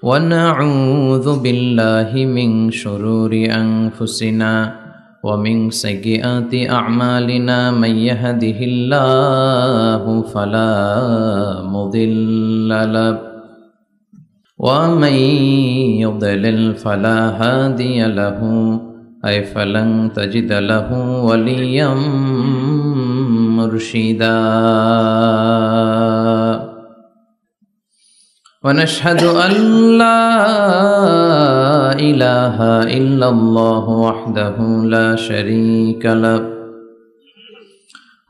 ونعوذ بالله من شرور أنفسنا ومن سيئات أعمالنا من يهده الله فلا مضل له ومن يضلل فلا هادي له أي فلن تجد له وليا مرشدا ونشهد أن لا إله إلا الله وحده لا شريك له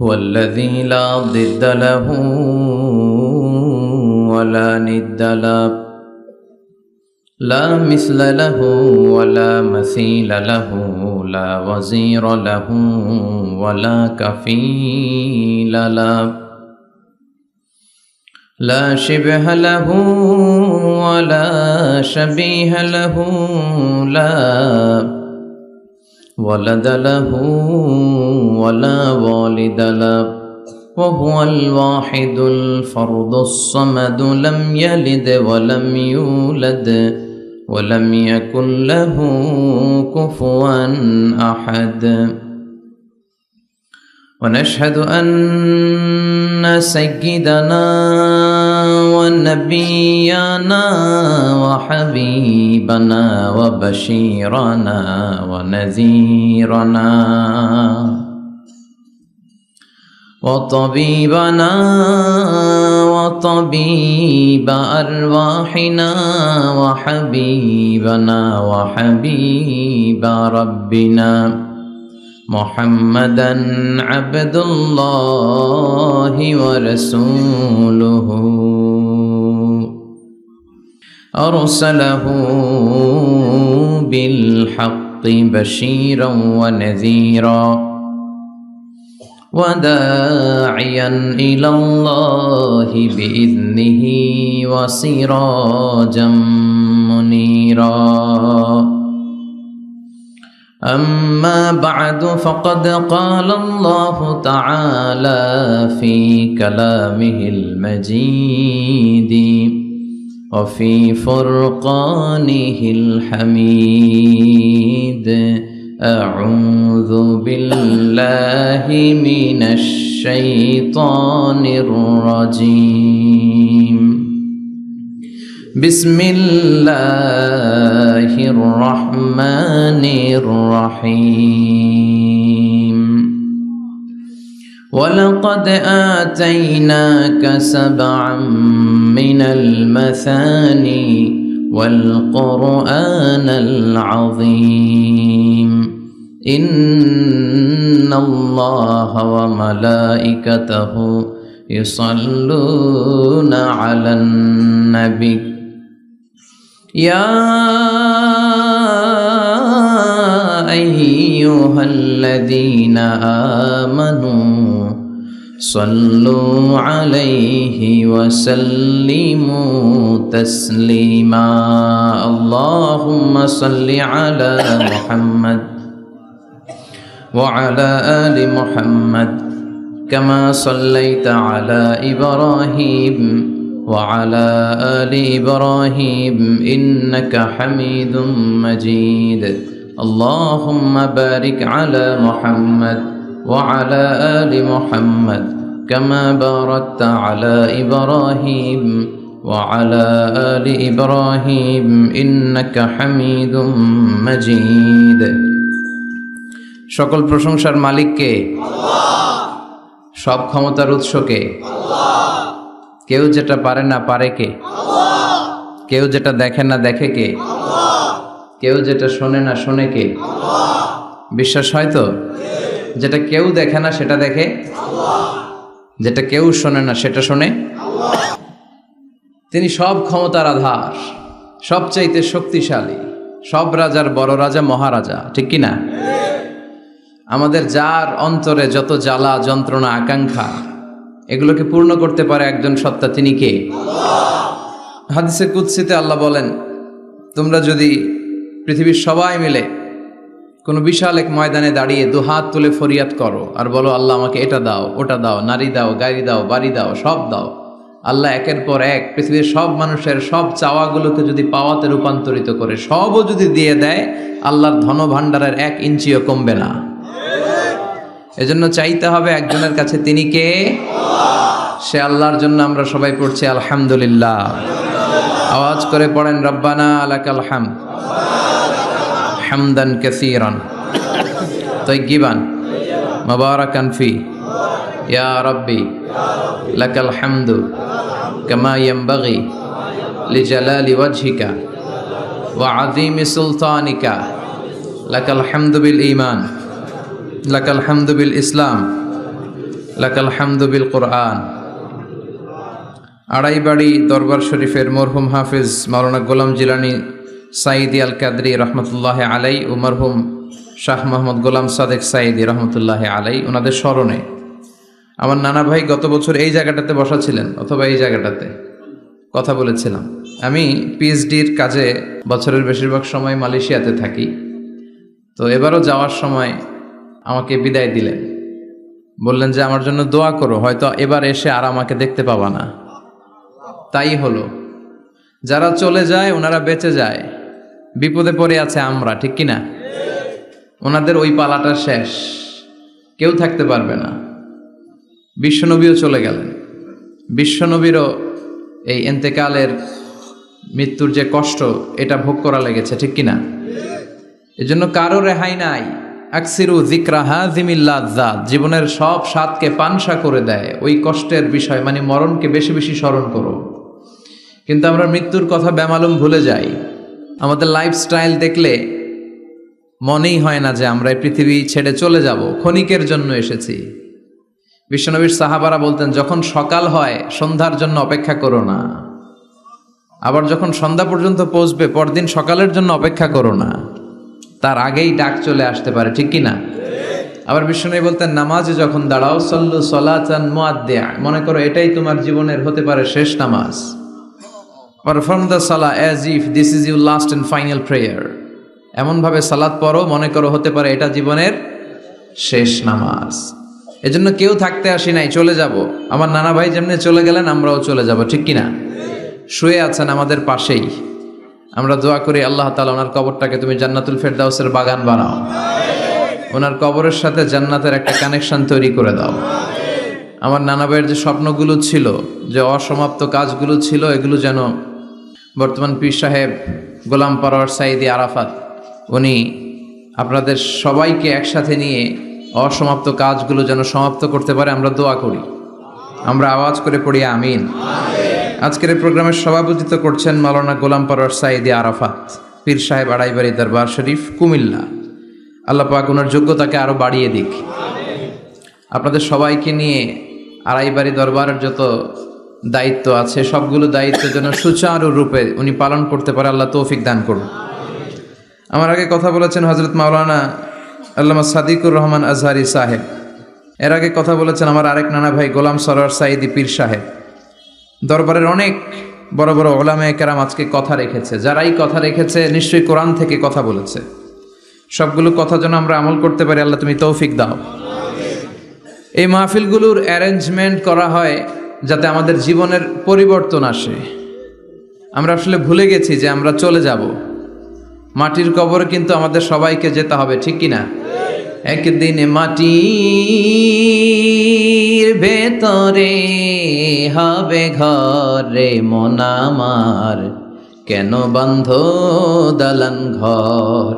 هو الذي لا ضد له ولا ند له لا مثل له ولا مثيل له لا وزير له ولا كفيل له لا شبه له ولا شبيه له لا ولد له ولا والد له وهو الواحد الفرد الصمد لم يلد ولم يولد ولم يكن له كفوا أحد ونشهد أن سيدنا ونبينا وحبيبنا وبشيرنا ونذيرنا وطبيبنا وطبيب أرواحنا وحبيبنا وحبيب ربنا محمدا عبد الله ورسوله أرسله بالحق بشيرا ونذيرا وداعيا إلى الله بإذنه وسراجا منيرا أما بعد فقد قال الله تعالى في كلامه المجيد وفي فرقانه الحميد أعوذ بالله من الشيطان الرجيم بسم الله الرحمن الرحيم ولقد آتيناك سبعا من المثاني والقرآن العظيم إن الله وملائكته يصلون على النبي يا أيها الذين آمنوا صلوا عليه وسلموا تسليما اللهم صل على محمد وعلى آل محمد كما صليت على إبراهيم وعلى آل إبراهيم إنك حميد مجيد اللهم بارك على محمد وعلى آل محمد كما باركت على إبراهيم وعلى آل إبراهيم إنك حميد مجيد সকল প্রশংসার মালিক কে? আল্লাহ। সব ক্ষমতার উৎস কে? আল্লাহ। কেউ যেটা পারে না পারে কে? আল্লাহ। কেউ যেটা দেখে না দেখে কে? আল্লাহ। কেউ যেটা শোনে না শোনে কে? আল্লাহ। বিশ্বাস হয় তো? যেটা কেউ দেখে না সেটা দেখে আল্লাহ, যেটা কেউ শোনে না সেটা শোনে আল্লাহ। তিনি সব ক্ষমতার আধার, সবচাইতে শক্তিশালী, সব রাজার বড় রাজা, মহারাজা, ঠিক কি না? আমাদের যার অন্তরে যত জ্বালা যন্ত্রণা আকাঙ্ক্ষা এগুলোকে পূর্ণ করতে পারে একজন সত্তা, তিনি কে? আল্লাহ। হাদিসে কুদসিতে আল্লাহ বলেন, তোমরা যদি পৃথিবীর সবাই মিলে কোনো বিশাল এক ময়দানে দাঁড়িয়ে দুহাত তুলে ফরিয়াদ করো আর বলো, আল্লাহ আমাকে এটা দাও, ওটা দাও, নারী দাও, গাড়ি দাও, বাড়ি দাও, সব দাও, আল্লাহ একের পর এক পৃথিবীর সব মানুষের সব চাওয়াগুলোকে যদি পাওয়াতে রূপান্তরিত করে, সবও যদি দিয়ে দেয়, আল্লাহর ধন ভাণ্ডারের 1 ইঞ্চিও কমবে না। এজন্য চাইতে হবে একজনের কাছে, তিনি কে? সে আল্লাহর জন্য আমরা সবাই পড়ছি আলহামদুলিল্লাহ। আওয়াজ করে পড়েন রব্বানা লাকাল হামদ হামদান কাসীরান তাইয়িবান মুবারাকান ফি ইয়া রাব্বি লাকাল হামদু কামা ইয়ানবাগি লিজালালি ওয়াজহিকা ওয়া আযীমি সুলতানিকা লাকাল হামদু বিল ঈমান লাকাল হামদু বিল ইসলাম লাকাল হামদু বিল কুরআন। আড়াইবাড়ি দরবার শরীফের মরহুম হাফিজ মাওলানা গোলাম জিলানী সাঈদী আল কাদরি রহমতুল্লাহ আলাই ও মরহুম শাহ মোহাম্মদ গোলাম সাদেক সাঈদী রহমতুল্লাহ আলাই, ওনাদের স্মরণে আমার নানা ভাই গত বছর এই জায়গাটাতে বসা ছিলেন, অথবা এই জায়গাটাতে কথা বলেছিলাম। আমি পিএইচডির কাজে বছরের বেশিরভাগ সময় মালয়েশিয়াতে থাকি, তো এবারও যাওয়ার সময় আমাকে বিদায় দিলেন, বললেন যে আমার জন্য দোয়া করো, হয়তো এবার এসে আর আমাকে দেখতে পাবা না। তাই হলো, যারা চলে যায় ওনারা বেঁচে যায়, বিপদে পড়ে আছে আমরা, ঠিক কিনা? ওনাদের ওই পালাটা শেষ, কেউ থাকতে পারবে না। বিশ্বনবীও চলে গেলেন, বিশ্বনবীরও এই এন্তেকালের মৃত্যুর যে কষ্ট, এটা ভোগ করা লেগেছে, ঠিক কিনা? এজন্য কারো রেহাই নাই। আকসিরু যিকরা হাযিমিল লাযযাত, জীবনের সব স্বাদকে পানসা করে দেয় ওই কষ্টের বিষয়, মানে মরণকে বেশি বেশি স্মরণ করো। কিন্তু আমরা মৃত্যুর কথা বেমালুম ভুলে যাই। আমাদের লাইফস্টাইল দেখলে মনেই হয় না যে আমরা এই পৃথিবী ছেড়ে চলে যাব, ক্ষণিকের জন্য এসেছি। বিশ্বনবীর সাহাবারা বলতেন, যখন সকাল হয় সন্ধ্যার জন্য অপেক্ষা করো না, আবার যখন সন্ধ্যা পর্যন্ত পৌঁছবে পরদিন সকালের জন্য অপেক্ষা করো না, তার আগেই ডাক চলে আসতে পারে, ঠিক কিনা? আবার বিশ্বনবী বলতেন, নামাজে যখন দাঁড়াও সল্লু সলাতান মুআদ্দিয়া, মনে করো এটাই তোমার জীবনের হতে পারে শেষ নামাজ। Perform the Salah as if this is your last and final prayer, এমনভাবে সালাত পড়ো মনে করো হতে পারে এটা জীবনের শেষ নামাজ। এজন্য কেউ থাকতে আসি নাই, চলে যাব। আমার নানা ভাই যেমনি চলে গেলেন আমরাও চলে যাব, ঠিক কিনা? শুয়ে আছেন আমাদের পাশেই, আমরা দোয়া করি আল্লাহ তাআলা ওনার কবরটাকে তুমি জান্নাতুল ফেরদাউসের বাগান বানাও, ওনার কবরের সাথে জান্নাতের একটা কানেকশন তৈরি করে দাও। আমার নানা ভাইয়ের যে স্বপ্নগুলো ছিল, যে অসমাপ্ত কাজগুলো ছিল, এগুলো যেন বর্তমান পীর সাহেব গোলাম পরওয়ার সাঈদী আরাফাত উনি আপনাদের সবাইকে একসাথে নিয়ে অসমাপ্ত কাজগুলো যেন সমাপ্ত করতে পারে, আমরা দোয়া করি। আমরা আওয়াজ করে পড়ি আমিন। আজকের এই প্রোগ্রামের সভাপতিত্ব করছেন মাওলানা গোলাম পরওয়ার সাঈদী আরাফাত, পীর সাহেব আড়াইবাড়ি দরবার শরীফ, কুমিল্লা। আল্লাহ পাক ওনার যোগ্যতাকে আরো বাড়িয়ে দিক। আপনাদের সবাইকে নিয়ে আড়াইবাড়ি দরবারের যত দায়িত্ব আছে সবগুলো দায়িত্ব যেন সুচারুরূপে উনি পালন করতে পারে, আল্লাহ তৌফিক দান করুন। আমার আগে কথা বলেছেন হযরত মাওলানা আল্লামা সাদিকুর রহমান আজহারি সাহেব, এর আগে কথা বলেছেন আমার আরেক নানা ভাই গোলাম সরওয়ার সাঈদী পীর সাহেব। দরবারের অনেক বড় বড় উলামায়ে কেরাম আজকে কথা রেখেছে, যারাই কথা রেখেছে নিশ্চয়ই কোরআন থেকে কথা বলেছে। সবগুলো কথা যেন আমরা আমল করতে পারি, আল্লাহ তুমি তৌফিক দাও। এই মাহফিলগুলোর অ্যারেঞ্জমেন্ট করা হয় যাতে আমাদের জীবনের পরিবর্তন আসে। আমরা আসলে ভুলে গেছি যে আমরা চলে যাব, মাটির কবরে কিন্তু আমাদের সবাইকে যেতে হবে, ঠিক কিনা? একদিন মাটির ভেতরে হবে ঘরে মন আমার, কেন বন্ধ দালান ঘর,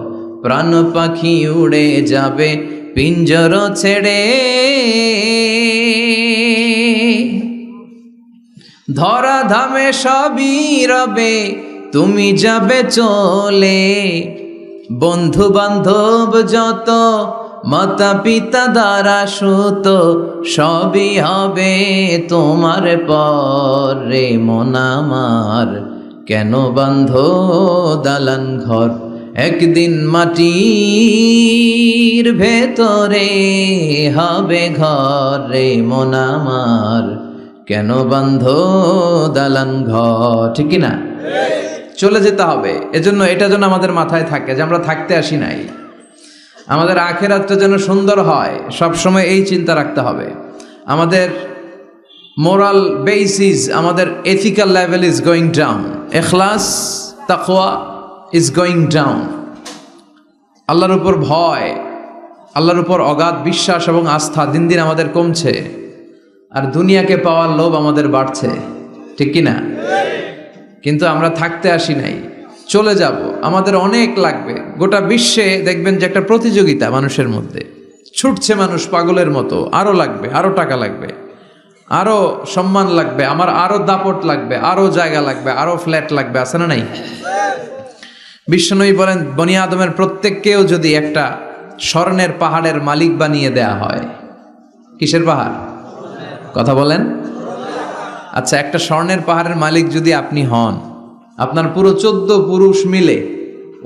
প্রাণ পাখি উড়ে যাবে পিঞ্জর ছেড়ে, ধরা ধামে সবই রবে তুমি যাবে চলে, বন্ধু বান্ধব যত মাতা পিতা দ্বারা সুত সবই হবে তোমার পরে মন আমার, কেন বান্ধ দালান ঘর, একদিন মাটির ভেতরে হবে ঘরে মন আমার, কেন বান্ধ দালান ঘর, ঠিক কিনা? চলে যেতে হবে। এজন্য এটা যেন আমাদের মাথায় থাকে যে আমরা থাকতে আসি নাই, আমাদের আখিরাতটা যেন সুন্দর হয়, সব সময় এই চিন্তা রাখতে হবে। আমাদের মোরাল বেসিস, আমাদের ethical level is going down, ইখলাস তাকওয়া ইজ গোয়িং ডাউন। আল্লাহর উপর ভয়, আল্লাহর উপর অগাধ বিশ্বাস এবং আস্থা দিন দিন আমাদের কমছে, আর দুনিয়াকে পাওয়ার লোভ আমাদের বাড়ছে, ঠিক কি না? কিন্তু আমরা থাকতে আসি নাই, চলে যাব, আমাদের অনেক লাগবে। গোটা বিশ্বে দেখবেন যে একটা প্রতিযোগিতা মানুষের মধ্যে, ছুটছে মানুষ পাগলের মতো, আরো লাগবে, আরো টাকা লাগবে, আরো সম্মান লাগবে, আমার আরো দাপট লাগবে, আরো জায়গা লাগবে, আরো ফ্ল্যাট লাগবে, আছে না নাই? বিশ্বনবী বলেন, বনি আদমের প্রত্যেককেও যদি একটা স্বর্ণের পাহাড়ের মালিক বানিয়ে দেয়া হয়। কিসের পাহাড়? কথা বলেন। আচ্ছা, একটা স্বর্ণের পাহাড়ের মালিক যদি আপনি হন, আপনার পুরো 14 পুরুষ মিলে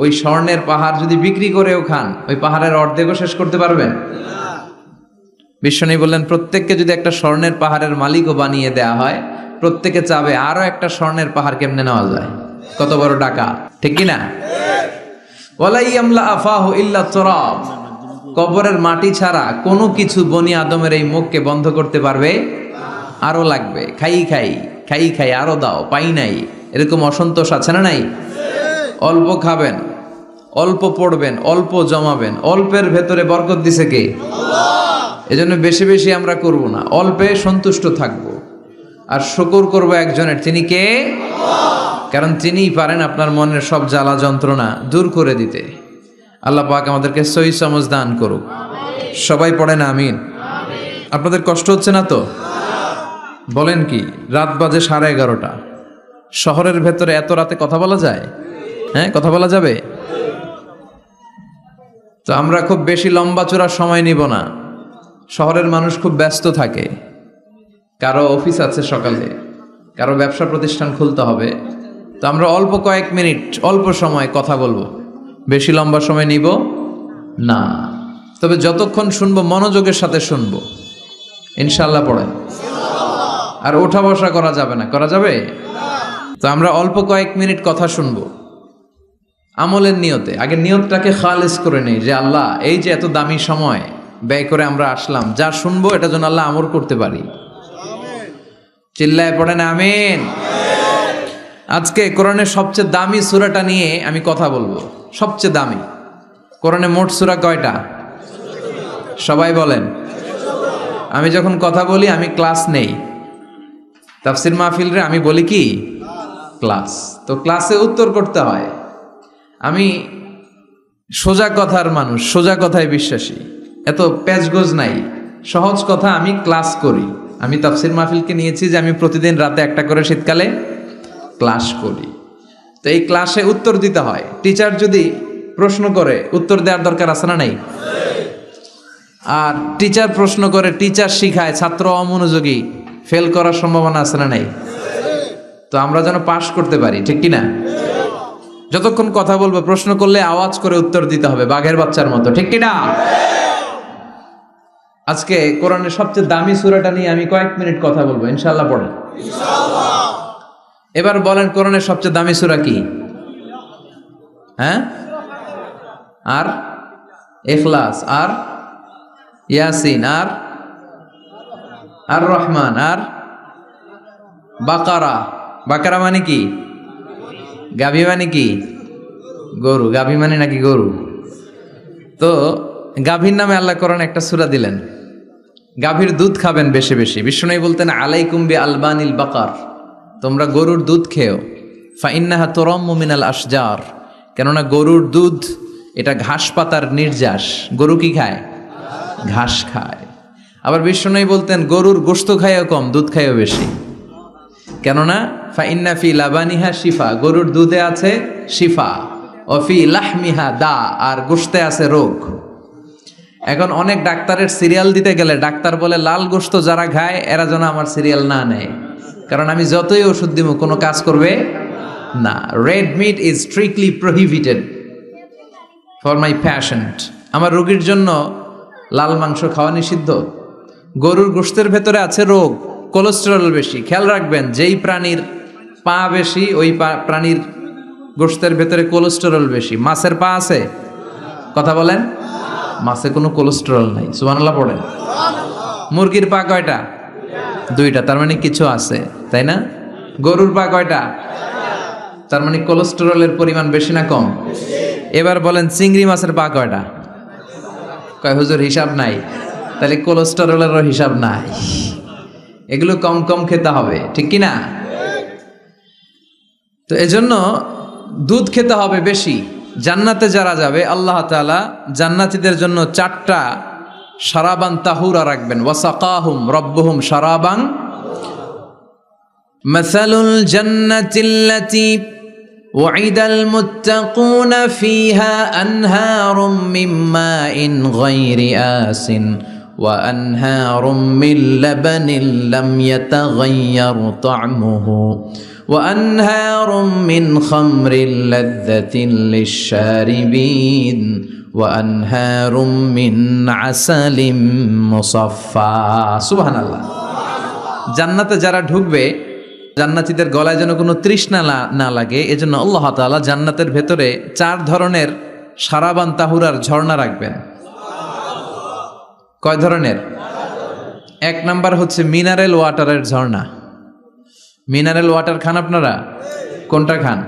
ওই স্বর্ণের পাহাড় যদি বিক্রি করেও খান, ওই পাহাড়ের অর্ধেকও শেষ করতে পারবেন? বিশ্বনবী বললেন, প্রত্যেককে যদি একটা স্বর্ণের পাহাড়ের মালিকও বানিয়ে দেয়া হয়, প্রত্যেকে চাবে আরো একটা স্বর্ণের পাহাড় কেমনে নেওয়া যায়। কত বড় টাকা, ঠিক কিনা? ওয়ালা ইয়ামলা আফাহু ইল্লা তুরাব, কবরের মাটি ছাড়া কোনো কিছু বনি আদমের এই মুখকে বন্ধ করতে পারবে? আরো লাগবে, খাই খাই খাই খাই, আরো দাও, পাই নাই, এরকম অসন্তোষ আছে না নাই? অল্প খাবেন, অল্প পড়বেন, অল্প জমাবেন, অল্পের ভেতরে বরকত দিছে কে? এজন্য বেশি বেশি আমরা করব না, অল্পে সন্তুষ্ট থাকব, আর শুকর করব একজনের, তিনি কে? কারণ তিনিই পারেন আপনার মনের সব জ্বালা যন্ত্রণা দূর করে দিতে। আল্লাহ পাক আমাদেরকে সহি সমঝ দান করুক। সবাই পড়েন আমিন। আপনাদের কষ্ট হচ্ছে না তো? বলেন কি, রাত বাজে 11:30, শহরের ভেতরে এত রাতে কথা বলা যায়? হ্যাঁ, কথা বলা যাবে? তো আমরা খুব বেশি লম্বা চূড়া সময় নিব না। শহরের মানুষ খুব ব্যস্ত থাকে, কারো অফিস আছে সকালে, কারো ব্যবসা প্রতিষ্ঠান খুলতে হবে। তো আমরা অল্প কয়েক মিনিট, অল্প সময় কথা বলবো, বেশি লম্বা সময় নিব না। তবে যতক্ষণ শুনবো মনোযোগের সাথে শুনবো, ইনশাআল্লাহ পড়েন। আর ওঠা বসা করা যাবে না, করা যাবে? তো আমরা অল্প কয়েক মিনিট কথা শুনবো আমলের নিয়তে। আগে নিয়তটাকে খালিস করে নেই, যে আল্লাহ এই যে এত দামি সময় ব্যয় করে আমরা আসলাম, যা শুনবো এটা যেন আল্লাহ আমল করতে পারি। চিল্লায় পড়েন আমিন। আজকে কোরআনের সবচেয়ে দামি সূরাটা নিয়ে আমি কথা বলবো। সবচেয়ে দামি কোরআনে মোট সূরা কয়টা? সবাই বলেন। আমি যখন কথা বলি আমি ক্লাস নেই, তাফসির মাহফিলরে আমি বলি কি ক্লাস। তো ক্লাসে উত্তর করতে হয়। আমি সোজা কথার মানুষ, সোজা কথায় বিশ্বাসী, এত প্যাচগোজ নাই, সহজ কথা আমি ক্লাস করি। আমি তাফসির মাহফিলকে নিয়েছি যে আমি প্রতিদিন রাতে একটা করে শীতকালে ক্লাস করি। তো এই ক্লাসে উত্তর দিতে হয়। টিচার যদি প্রশ্ন করে উত্তর দেওয়ার দরকার আছে না নাই? আর টিচার প্রশ্ন করে, টিচার শিখায়, ছাত্র অমনোযোগী, ফেল করার সম্ভাবনা আছে না নাই? তো আমরা যেন পাস করতে পারি, ঠিক কিনা? যতক্ষণ কথা বলবো, প্রশ্ন করলে আওয়াজ করে উত্তর দিতে হবে, বাঘের বাচ্চার মতো, ঠিক কিনা? আজকে কোরআনের সবচেয়ে দামি সূরাটা নিয়ে আমি কয়েক মিনিট কথা বলবো, ইনশাআল্লাহ পড়েন। এবার বলেন, কোরআনের সবচেয়ে দামি সূরা কি? হ্যাঁ? আর ইখলাস, আর ইয়াসিন, আর আর রহমান, আর বাকারা। বাকারা মানে কি? গাভী মানে কি? গরু। গাভী মানে নাকি গরু? তো গাভীর নামে আল্লাহ কোরআন একটা সূরা দিলেন। গাভীর দুধ খাবেন বেশি বেশি। বিষ্ণু বলতেন, আলাইকুম বি আলবানিল বাকার, তোমরা গরুর দুধ খেও। ফাইন্নাহা তুরাম্মু মিনাল আশজার, কেননা গরুর দুধ এটা ঘাস পাতার নির্যাস। গরু কি খায়? ঘাস খায়। আবার বিষ্ণু বলতেন, গরুর গোশত খায়ও কম, দুধ খায়ও বেশি, কেননা ফাইন্না ফি লাবানিহা শিফা, গরুর দুধে আছে শিফা, ও ফি লাহমিহা দা, আর গোশতে আছে রোগ। এখন অনেক ডাক্তারের সিরিয়াল দিতে গেলে ডাক্তার বলে, লাল গোশত যারা খায় এরা যেন আমার সিরিয়াল না নেয়, কারণ আমি যতই ওষুধ দিব কোনো কাজ করবে না। Red meat is strictly prohibited for my patient, আমার রোগীর জন্য লাল মাংস খাওয়া নিষিদ্ধ। গরুর গোশতের ভেতরে আছে রোগ, কোলেস্টেরল বেশি। খেয়াল রাখবেন, যেই প্রাণীর পা বেশি ওই প্রাণীর গোশতের ভেতরে কোলেস্টেরল বেশি। মাছের পা আছে? কথা বলেন। মাছে কোনো কোলেস্টেরল নাই, সুবহানাল্লাহ পড়েন। মুরগির পা কয়টা? দুইটা, তার মানে কিছু আছে, তাই না? গরুর পা কয়টা? তার মানে কোলেস্টেরলের পরিমাণ বেশি না কম? এবার বলেন চিংড়ি মাছের পা কয়টা? কয় হুজুর হিসাব নাই। তাহলে কোলেস্টেরলেরও হিসাব নাই। এগুলো কম কম খেতে হবে, ঠিক কি না? তো এজন্য দুধ খেতে হবে বেশি। জান্নাতে যারা যাবে আল্লাহ তাআলা জান্নাতীদের জন্য 4টা শারাবান তাহুরা রাখবেন। ওয়াসাকাহুম রাব্বুহুম শারাবান মাসালুল জান্নাতিল্লাতী ওয়াইদাল মুত্তাকুনা ফিহা আনহারুম মিন মাইন গায়রি আসিন ওয়া আনহারুম মিন লাবানিন লাম ইয়াতাগায়্যার তা'মুহু وأنهار من خمر لذة للشاربين وأنهار من عسل مصفى سبحان الله। জান্নাতে যারা ঢুকবে জান্নাতীদের গলায় যেন কোনো তৃষ্ণা না লাগে, এজন্য আল্লাহ তাআলা জান্নাতের ভেতরে 4 ধরনের শারাবান তাহুরার ঝর্ণা রাখবেন। কয় ধরনের? 1 নাম্বার হচ্ছে মিনারেল ওয়াটারের ঝর্ণা। মিনারেল ওয়াটার খান আপনারা? কোনটা খান?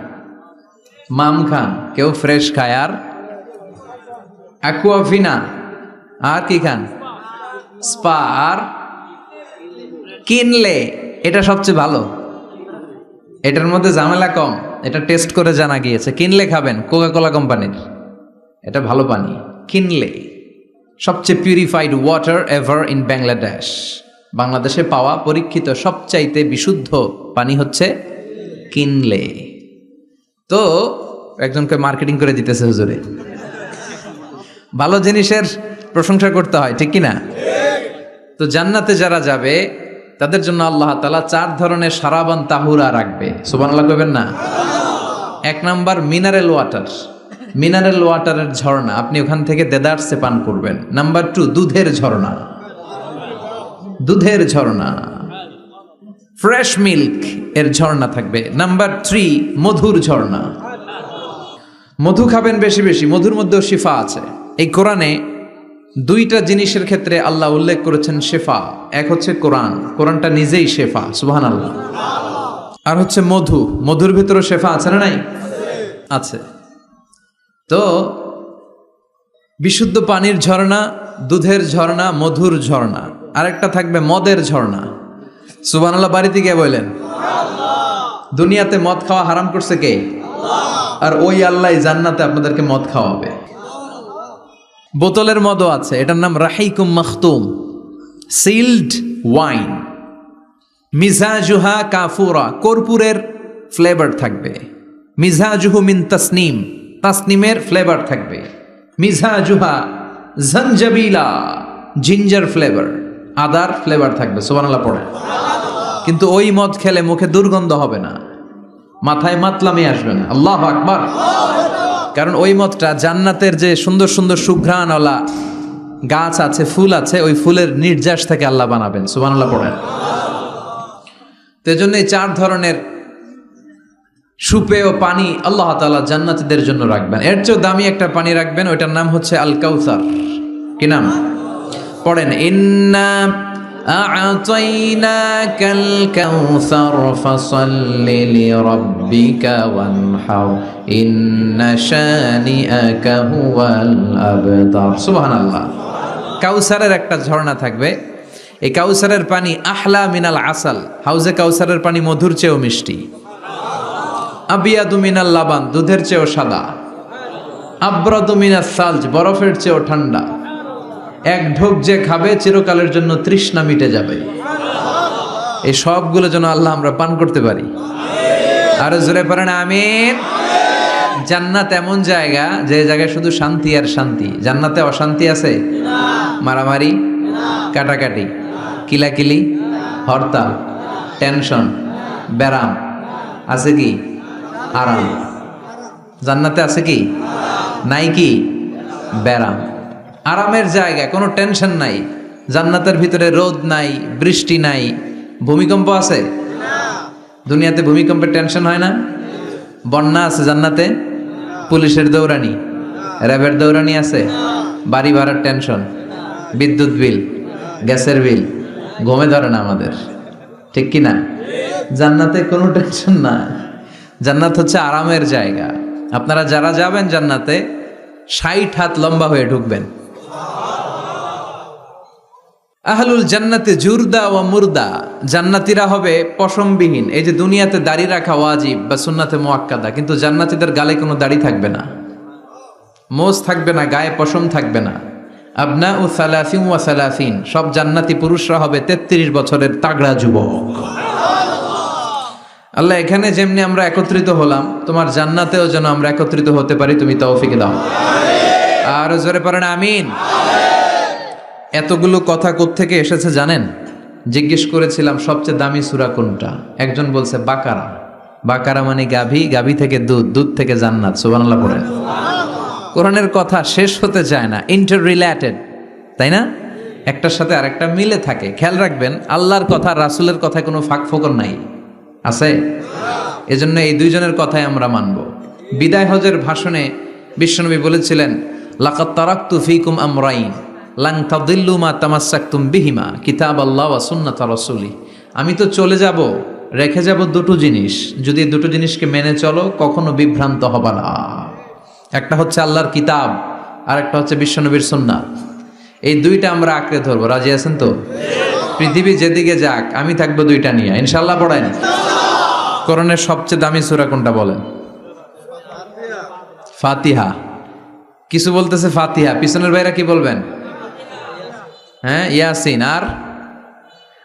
মাম খান, কেউ ফ্রেশ খায়, আর অ্যাকুয়াফিনা, আর কি খান? স্পা, আর কিনলে। এটা সবচেয়ে ভালো, এটার মধ্যে ঝামেলা কম, এটা টেস্ট করে জানা গিয়েছে। কিনলে খাবেন কোকাকোলা কোম্পানির, এটা ভালো পানি। কিনলে সবচেয়ে purified water ever in Bangladesh. বাংলাদেশে পাওয়া পরীক্ষিত সবচাইতে বিশুদ্ধ পানি হচ্ছে কিনলে। তো একজনকে মার্কেটিং করে দিতেছে হুজুরে। ভালো জিনিসের প্রশংসা করতে হয়, ঠিক কিনা? তো জান্নাতে যারা যাবে তাদের জন্য আল্লাহ তাআলা 4 ধরনের শারাবান তাহুরা রাখবে। সুবহানাল্লাহ কইবেন না? 1 নাম্বার মিনারেল ওয়াটার, মিনারেল ওয়াটারের ঝর্ণা, আপনি ওখান থেকে দেদারসে পান করবেন। নাম্বার 2 দুধের ঝর্ণা, দুধের ঝর্ণা, ফ্রেশ মিল্ক এর ঝর্ণা থাকবে। নাম্বার 3 মধুর ঝর্ণা, মধু খাবেন বেশি বেশি, মধুর মধ্যেও শিফা আছে। এই কোরআনে 2টা জিনিসের ক্ষেত্রে আল্লাহ উল্লেখ করেছেন শেফা। এক হচ্ছে কোরআন, কোরআনটা নিজেই শেফা, সুবহানাল্লাহ। আর হচ্ছে মধু, মধুর ভিতরে শেফা আছে না নাই? আছে। তো বিশুদ্ধ পানির ঝর্ণা, দুধের ঝর্ণা, মধুর ঝর্ণা, আরেকটা থাকবে মদের ঝর্ণা। সুবহানাল্লাহ বাড়িতে গিয়ে বললেন। দুনিয়াতে মদ খাওয়া হারাম করছে কে? আর ওই আল্লাহ জান্নাতে আপনাদেরকে মদ খাওয়াবে। বোতলের মদও আছে, এটার নাম রাহিকুম মাখতুম, সিলড ওয়াইন। মিজাজুহা কাফুরা, কর্পূরের ফ্লেভার থাকবে। মিজাজুহু মিন তাসনিম, তাসনিমের ফ্লেভার থাকবে। মিজাজুহা জঞ্জাবিলা, জিঞ্জার ফ্লেভার, আদার ফ্লেভার থাকবে। সুবহানাল্লাহ পড়ে। কিন্তু ওই মদ খেলে মুখে দুর্গন্ধ হবে না, মাথায় মাতলামি আসবে না। আল্লাহু আকবার। কারণ ওই মদটা জান্নাতের যে সুন্দর সুন্দর সুঘ্রাণওয়ালা গাছ আছে, ফুল আছে, ওই ফুলের নির্যাস থেকে আল্লাহ বানাবেন। সুবহানাল্লাহ পড়েন। তো এজন্য এই 4 ধরনের সুপেয় পানি আল্লাহ তাআলা জান্নাতীদের জন্য রাখবেন। এর চেয়েও দামি একটা পানি রাখবেন, ওইটার নাম হচ্ছে আল কাউসার। কি নাম? পড়েন, ইন্না আ'তাইনাকাল কাউসার ফাসাল্লি লিরাব্বিকা ওয়ানহার ইন্না শানিআকা হুয়াল আবতার। সুবহানাল্লাহ। কাউসারের একটা ঝর্ণা থাকবে। এই কাউসারের পানি আহলা মিনাল আসাল, হাউজে কাউসারের পানি মধুর চেয়েও মিষ্টি। আবিয়াদু মিনাল লাবান, দুধের চেয়েও সাদা। আবরাদু মিনাস সালজ, বরফের চেয়েও ঠান্ডা। এক ঢোক যে খাবে চিরকালের জন্য তৃষ্ণা মিটে যাবে। এই সবগুলো যেন আল্লাহ আমরা পান করতে পারি। আরো জোরে পড়েন আমিন। জান্নাত এমন জায়গা, যে জায়গায় শুধু শান্তি আর শান্তি। জান্নাতে অশান্তি আছে? মারামারি, কাটাকাটি, কিলাকিলি, হরতাল, টেনশন, ব্যারাম আছে কি? আরাম। জান্নাতে আছে কি? নাই কি? ব্যারাম। আরামের জায়গা, কোনো টেনশন নাই। জান্নাতের ভিতরে রোদ নাই, বৃষ্টি নাই, ভূমিকম্প আছে? দুনিয়াতে ভূমিকম্পের টেনশন হয় না? বন্যা আছে জান্নাতে? পুলিশের দৌড়ানি, র্যাবের দৌড়ানি আছে? বাড়ি ভাড়ার টেনশন, বিদ্যুৎ বিল, গ্যাসের বিল, ঘুমে ধরে না আমাদের। ঠিক কি না? জান্নাতে কোনো টেনশন নাই। জান্নাত হচ্ছে আরামের জায়গা। আপনারা যারা যাবেন জান্নাতে 60 হাত লম্বা হয়ে ঢুকবেন। আহলুল জান্নাতে জুরদা ওয়া মুরদা, জান্নাতীরা হবে পশমবিহীন। এই যে দুনিয়াতে দাড়ি রাখা ওয়াজিব বা সুন্নাতে মুআক্কাদা, কিন্তু জান্নাতীদের গালে কোনো দাড়ি থাকবে না, মোজ থাকবে না, গায়ে পশম থাকবে না। আবনাউ সালাসিন ওয়া সালাসিন, সব জান্নাতি পুরুষরা হবে 33 বছরের তাগড়া যুবক। আল্লাহ, এখানে যেমনি আমরা একত্রিত হলাম, তোমার জান্নাতেও যেন আমরা একত্রিত হতে পারি, তুমি তৌফিক দাও। আর জোরে পড়েন আমিন। এতগুলো কথা কোত্থেকে এসেছে জানেন? জিজ্ঞেস করেছিলাম সবচেয়ে দামি সূরা কোনটা, একজন বলছে বাকারা। বাকারা মানে গাভী, গাভী থেকে দুধ, দুধ থেকে জান্নাত। সুবহানাল্লাহ পড়েন। কোরআনের কথা শেষ হতে চায় না, ইন্টার রিলেটেড, তাই না? একটার সাথে আরেকটা মিলে থাকে। খেয়াল রাখবেন, আল্লাহর কথা রাসূলের কথায় কোনো ফাঁক ফোকর নাই, আছে? এজন্য এই দুইজনের কথাই আমরা মানব। বিদায় হজের ভাষণে বিশ্বনবী বলেছিলেন, লাকাদ তারাকতু ফীকুম আমরাইন লান তাদিল্লু মা তামাসসাকতুম বিহিমা কিতাবাল্লাহ ওয়া সুন্নাতা রাসূলি। আমি তো চলে যাব, রেখে যাব দুটো জিনিস, যদি দুটো জিনিসকে মেনে চলো কখনো বিভ্রান্ত হবে না। একটা হচ্ছে আল্লাহর কিতাব, আর একটা হচ্ছে বিশ্বনবীর সুন্নাত। এই দুইটা আমরা আঁকড়ে ধরবো। রাজি আছেন তো? পৃথিবী যেদিকে যাক, আমি থাকবো দুইটা নিয়ে, ইনশাআল্লাহ। পড়েন। কোরআনের সবচেয়ে দামি সূরা কোনটা বলেন? ফাতিহা। কিছু বলতেছে ফাতিহা, পিছনের ভাইরা কি বলবেন? হ্যাঁ, ইয়াসিন। আর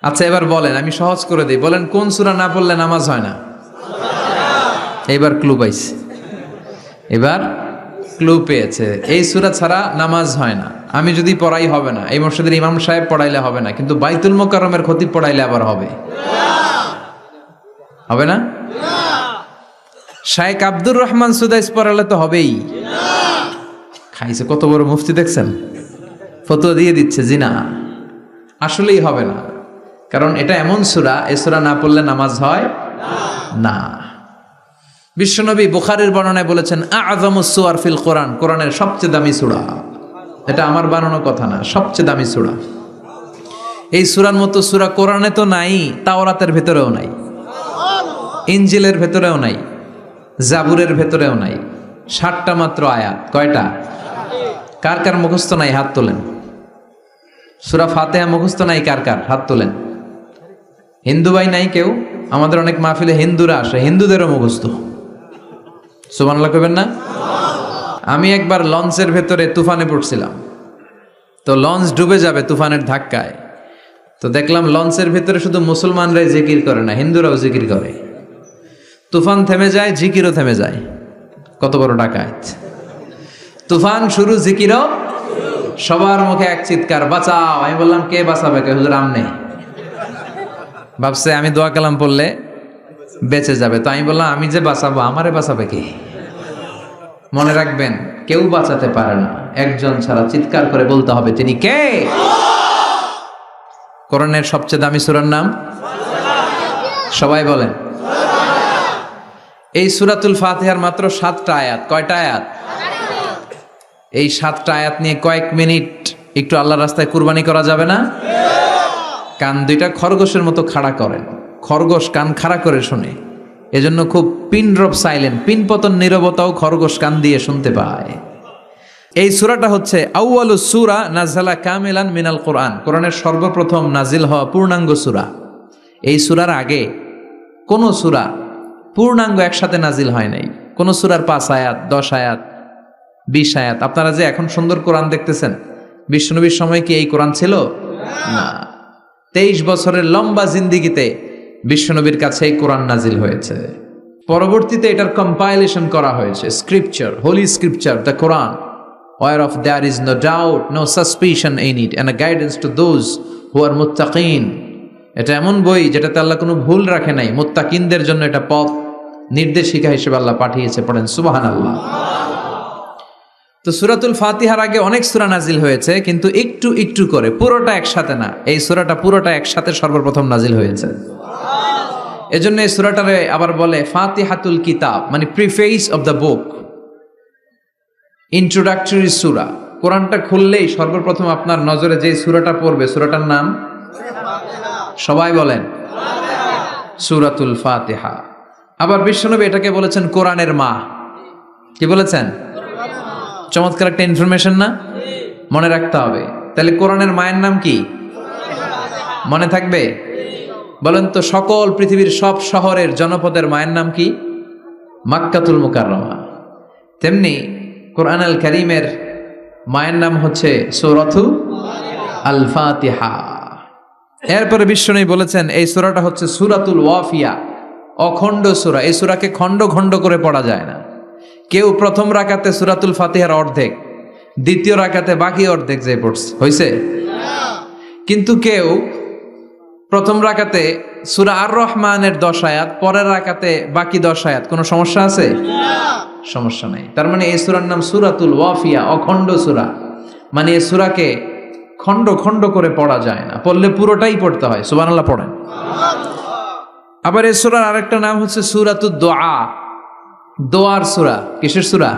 আচ্ছা, এবার বলেন, আমি সহজ করে দিই, বলেন কোন সূরা না পড়লে নামাজ হয় না? এবার ক্লু পাইছে, এবার ক্লু পেয়েছে। এই সূরা ছাড়া নামাজ হয় না। আমি যদি পড়াই হবে না, এই মসজিদের ইমাম সাহেব পড়াইলে হবে না, কিন্তু বাইতুল মুকাররমের খতিব পড়াইলে আবার হবে। হবে না? শাইখ আব্দুর রহমান সুদাইস পড়ালে তো হবেই। খাইছে কত বড় মুফতি দেখছেন, ফতোয়া দিয়ে দিচ্ছে জি না, আসলেই হবে না। কারণ এটা এমন সূরা, এই সূরা না পড়লে নামাজ হয় না। বিশ্বনবী বুখারীর বর্ণনায় বলেছেন, আ'যামুস সুওয়ার ফিল কোরআন, কোরআনের সবচেয়ে দামি সূরা। এটা আমার বানানো কথা না, সবচেয়ে দামি সূরা। এই সূরার মতো সূরা কোরআনে তো নাই, তাওরাতের ভেতরেও নাই, ইনজিলের ভেতরেও নাই, জাবুরের ভেতরেও নাই। 60টা মাত্র আয়াত। কয়টা? কার কার মুখস্থ নাই হাত তোলেন। সূরা ফাতিহা মুখস্থ নাই কার কার? হাত তোলেন। হিন্দু ভাই নাই কেউ? আমাদের অনেক মাহফিলে হিন্দুরা আসে, হিন্দুদেরও মুখস্থ। সুবহানাল্লাহ কইবেন না? আমি একবার লঞ্চের ভেতরে তুফানে পড়ছিলাম, তো লঞ্চ ডুবে যাবে তুফানের ধাক্কায়। তো দেখলাম লঞ্চের ভেতরে শুধু মুসলমানরাই জিকির করে না, হিন্দুরাও জিকির করে। তুফান থেমে যায়, জিকিরও থেমে যায়। কত বড় ডাকাত! তুফান শুরু, জিকিরও। সবার মুখে এক চিৎকার, বাঁচাও। আমি বললাম কে বাঁচাবে? কে? হুজুর আমনে। ভাবছে আমি দোয়া কালাম পড়লে বেঁচে যাবে। তো আমি বললাম আমি যে বাঁচাবো, আমারে বাঁচাবে কে? মনে রাখবেন, কেউ বাঁচাতে পারে না, একজন ছাড়া। চিৎকার করে বলতে হবে তিনি কে। কোরআনের সবচেয়ে দামি সূরার নাম সবাই বলেন। এই সূরাতুল ফাতিহার মাত্র 7টা আয়াত। কয়টা আয়াত? এই 7টা আয়াত নিয়ে কয়েক মিনিট একটু আল্লাহর রাস্তায় কুরবানি করা যাবে না? কান দুইটা খরগোশের মতো খাড়া করেন। খরগোশ কান খাড়া করে শুনে, এজন্য খুব পিন ড্রপ সাইলেন্ট, পিন পতন নীরবতাও খরগোশ কান দিয়ে শুনতে পায়। এই সূরাটা হচ্ছে আউয়ালুস সূরা নাযালা কামিলান মিনাল কোরআন, কোরআনের সর্বপ্রথম নাজিল হওয়া পূর্ণাঙ্গ সূরা। এই সূরার আগে কোন সূরা পূর্ণাঙ্গ একসাথে নাজিল হয় নাই। কোন সূরার 5 আয়াত, 10 আয়াত, 20 আয়াত। আপনারা যে এখন সুন্দর কোরআন দেখতেছেন, বিশ্বনবীর সময় কি এই কোরআন ছিল? না। 23 বছরের লম্বা জিন্দিগিতে বিশ্বনবীর কাছে এই কোরআন নাজিল হয়েছে। পরবর্তীতে এটার কম্পাইলেশন করা হয়েছে, scripture, holy scripture, the Quran, whereof there is no doubt, no suspicion in it, and a guidance to those who are muttaqin. এটা এমন বই যেটাতে আল্লাহ কোনো ভুল রাখে নাই, মুত্তাকিনদের জন্য এটা পথ নির্দেশিকা হিসেবে আল্লাহ পাঠিয়েছে। পড়েন সুবহানাল্লাহ। তো সূরাতুল ফাতিহার আগে অনেক সূরা নাজিল হয়েছে, কিন্তু একটু একটু করে, পুরোটা একসাথে না। এই সূরাটা পুরোটা একসাথে সর্বপ্রথম নাজিল হয়েছে। এজন্য এই সূরাটারে আবার বলে ফাতিহাতুল কিতাব, মানে preface of the book, introductory সূরা। কোরআনটা খুললেই সর্বপ্রথম আপনার নজরে যে সূরাটা পড়বে, সূরাটার নাম সবাই বলেন সূরাতুল ফাতিহা। আবার বিশ্বনবী এটাকে বলেছেন কোরআনের মা। কি বলেছেন? চমৎকার একটা ইনফরমেশন না? মনে রাখতে হবে। তাহলে কোরআনের মায়ের নাম কি? মনে থাকবে? বলেন তো, সকল পৃথিবীর সব শহরের জনপদের মায়ের নাম কি? মাক্কাতুল মুকাররমা। তেমনি কোরআন আল কারীমের মায়ের নাম হচ্ছে সূরাতু আল ফাতিহা। এরপরে বিশ্বনবী বলেছেন এই সূরাটা হচ্ছে সূরাতুল ওয়াফিয়া, অখণ্ড সূরা। এই সূরাকে খণ্ড খণ্ড করে পড়া যায় না। কেউ প্রথম রাকাতে সূরাতুল ফাতিহার অর্ধেক, দ্বিতীয় রাকাতে বাকি অর্ধেক যে পড়ছে হয়েছে। কিন্তু কেউ প্রথম রাকাতে সূরা আর রহমানের 10 আয়াত, পরের রাকাতে বাকি 10 আয়াত, কোনো সমস্যা আছে? সমস্যা নাই। তার মানে এই সূরার নাম সূরাতুল ওয়াফিয়া, অখণ্ড সূরা। মানে এই সূরাকে খণ্ড খণ্ড করে পড়া যায় না, পড়লে পুরোটাই পড়তে হয়। সুবহানাল্লাহ পড়েন। আবার এই সূরার আরেকটা নাম হচ্ছে সূরাতুদ দোয়া, দোয়ার সূরা। কিসের সূরা?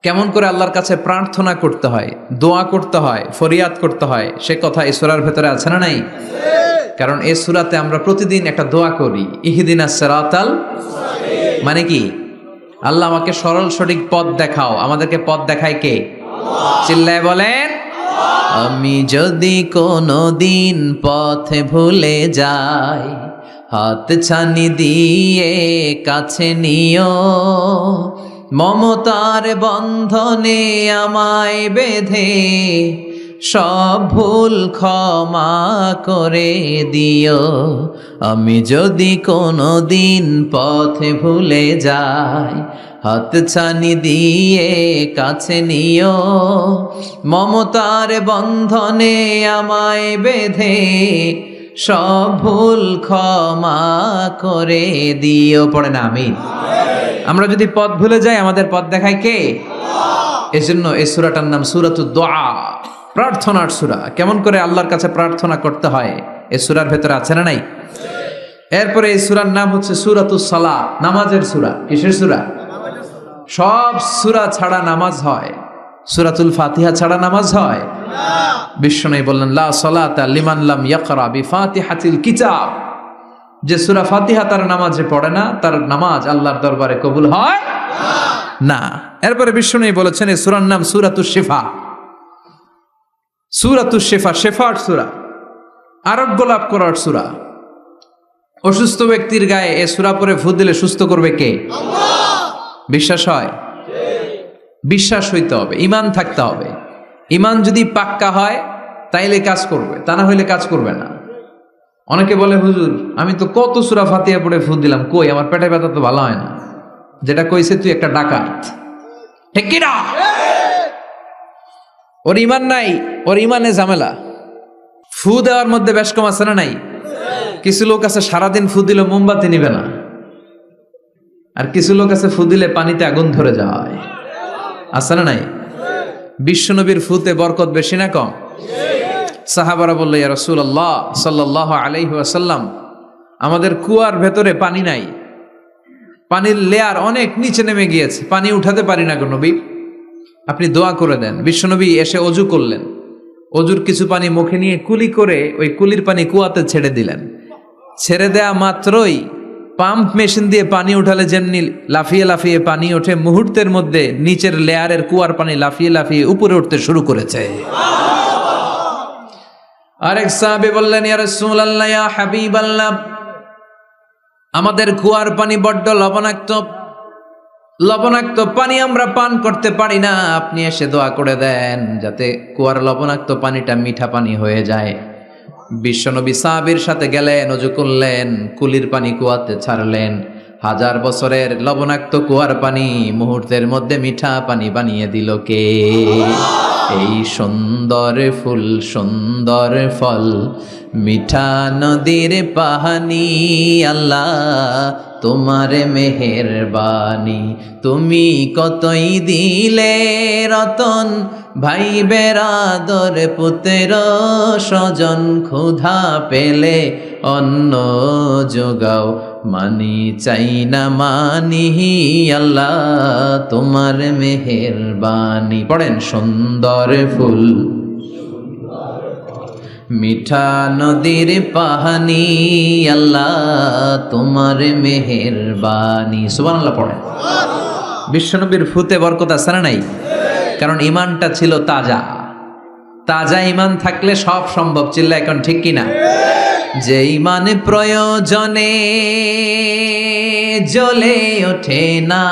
কেমন করে আল্লাহর কাছে প্রার্থনা করতে হয়, দোয়া করতে হয়, ফরিয়াদ করতে হয়, সে কথা এই সূরার ভেতরে আছে না নাই? কারণ এই সূরাতে আমরা প্রতিদিন একটা দোয়া করি, ইহদিনাস সিরাতাল মুস্তাকিম। মানে কি? আল্লাহ আমাকে সরল সঠিক পথ দেখাও। আমাদেরকে পথ দেখায় কে? চিল্লায় বলেন। আমি যদি কোনো দিন পথে ভুলে যাই, হাত ছানি দিয়ে কাছে নিও, মমতার বন্ধনে আমায় বেঁধে সব ভুল ক্ষমা করে দিও। আমি যদি কোনো দিন পথে ভুলে যাই, হাত ছানি দিয়ে কাছে নিও, মমতার বন্ধনে আমায় বেঁধে সব ভুল ক্ষমা করে দিও। পড়ে না আমিন। আমরা যদি পথ ভুলে যাই, আমাদের পথ দেখায় কে? এজন্য এই সূরাটার নাম সূরাতুদ দোয়া, প্রার্থনার সূরা। কেমন করে আল্লাহর কাছে প্রার্থনা করতে হয় এই সূরার ভেতরে আছে না নাই? এরপরে এই সূরার নাম হচ্ছে সূরাতুস সালাত, নামাজের সূরা। কিসের সূরা? সব সূরা ছাড়া নামাজ হয়, সূরাতুল ফাতিহা ছাড়া নামাজ হয় না। বিশ্বনবী বললেন লা সালাতা লিমান লাম ইয়াকরা বিফাতিহাতিল কিতাব। যে সূরা ফাতিহা তার নামাজে পড়ে না, তার নামাজ আল্লাহর দরবারে কবুল হয় না। এরপরে বিশ্বনবী বলেছেন এই সূরার নাম সূরাতুশ শিফা। সূরাতুশ শিফা, শেফার সূরা, আরোগ্য লাভ করার সূরা। অসুস্থ ব্যক্তির গায়ে এই সূরা পড়ে ফু দিলে সুস্থ করবে কে? আল্লাহ। বিশ্বাস হয়? বিশ্বাস হইতে হবে, ঈমান থাকতে হবে। ঈমান যদি পাক্কা হয় তাইলে কাজ করবে, তা না হইলে কাজ করবে না। অনেকে বলে হুজুর আমি তো কত সূরা ফাতিহা পড়ে ফু দিলাম, কই আমার পেটে ব্যথা তো ভালো হয় না। যেটা কইছে তুই একটা ডাকাত, ঠিক কি না? ওর ঈমান নাই, ওর ঈমানে ঝামেলা। ফু দেওয়ার মধ্যে বেশ কম আছে না নাই? কিছু লোক আছে সারাদিন ফু দিলে মোমবাতি নিবে না, আর কিছু লোক আছে ফু দিলে পানিতে আগুন ধরে যায়, আছে না নাই? বিশ্বনবীর ফুতে বরকত বেশি না কম? সাহাবারা বলল ইয়া রাসূলুল্লাহ সাল্লাল্লাহু আলাইহি ওয়াসাল্লাম, আমাদের কুয়ার ভেতরে পানি নাই, পানির লেয়ার অনেক নিচে নেমে গিয়েছে, পানি উঠাতে পারি না গো নবী, আপনি দোয়া করে দেন। বিশ্বনবী এসে অজু করলেন, অজুর কিছু পানি মুখে নিয়ে কুলি করে ওই কুলির পানি কুয়াতে ছেড়ে দিলেন। ছেড়ে দেয়া মাত্রই পাম্প মেশিন দিয়ে পানি উঠালে যেমনি লাফিয়ে লাফিয়ে পানি ওঠে, মুহূর্তের মধ্যে নিচের লেয়ারের কুয়ার পানি লাফিয়ে লাফিয়ে উপরে উঠতে শুরু করেছে। আরেক সাহাবী বললেন ইয়া রাসূলুল্লাহ ইয়া হাবিবাল্লাহ, আমাদের কুয়ার পানি বড্ড লবণাক্ত, লবণাক্ত পানি আমরা পান করতে পারি না, আপনি এসে দোয়া করে দেন যাতে কুয়ার লবণাক্ত পানিটা মিঠা পানি হয়ে যায়। বিশ্বনবী সাহাবীর সাথে গেলেন, ওযু করলেন, কুলির পানি কুয়াতে ছাড়লেন। 1000 বছরের লবণাক্ত কুয়ার পানি মুহূর্তের মধ্যে মিঠা পানি বানিয়ে দিল কে? এই সুন্দর ফুল সুন্দর ফল মিঠা নদীর পানি, আল্লাহ তোমার মেহেরবানি। তুমি কতই দিলে রতন, ভাই বেরাদর পুত্র স্বজন, ক্ষুধা পেলে অন্ন যোগাও, মানি চাই না মানি, আল্লাহ তোমার মেহেরবানি। পড়েন সুন্দর ফুল মিঠা নদীর পাহানি আল্লাহ তোমার মেহেরবানি। সুবহানাল্লাহ পড়েন। বিশ্বনবীর ফুতে বরকত আছে না নাই? কারণ ইমানটা ছিল তাজা। তাজা ইমান থাকলে সব সম্ভব। চিল্লা এখন ঠিক কিনা? যে ইমান প্রয়োজনে জ্বলে ওঠে না,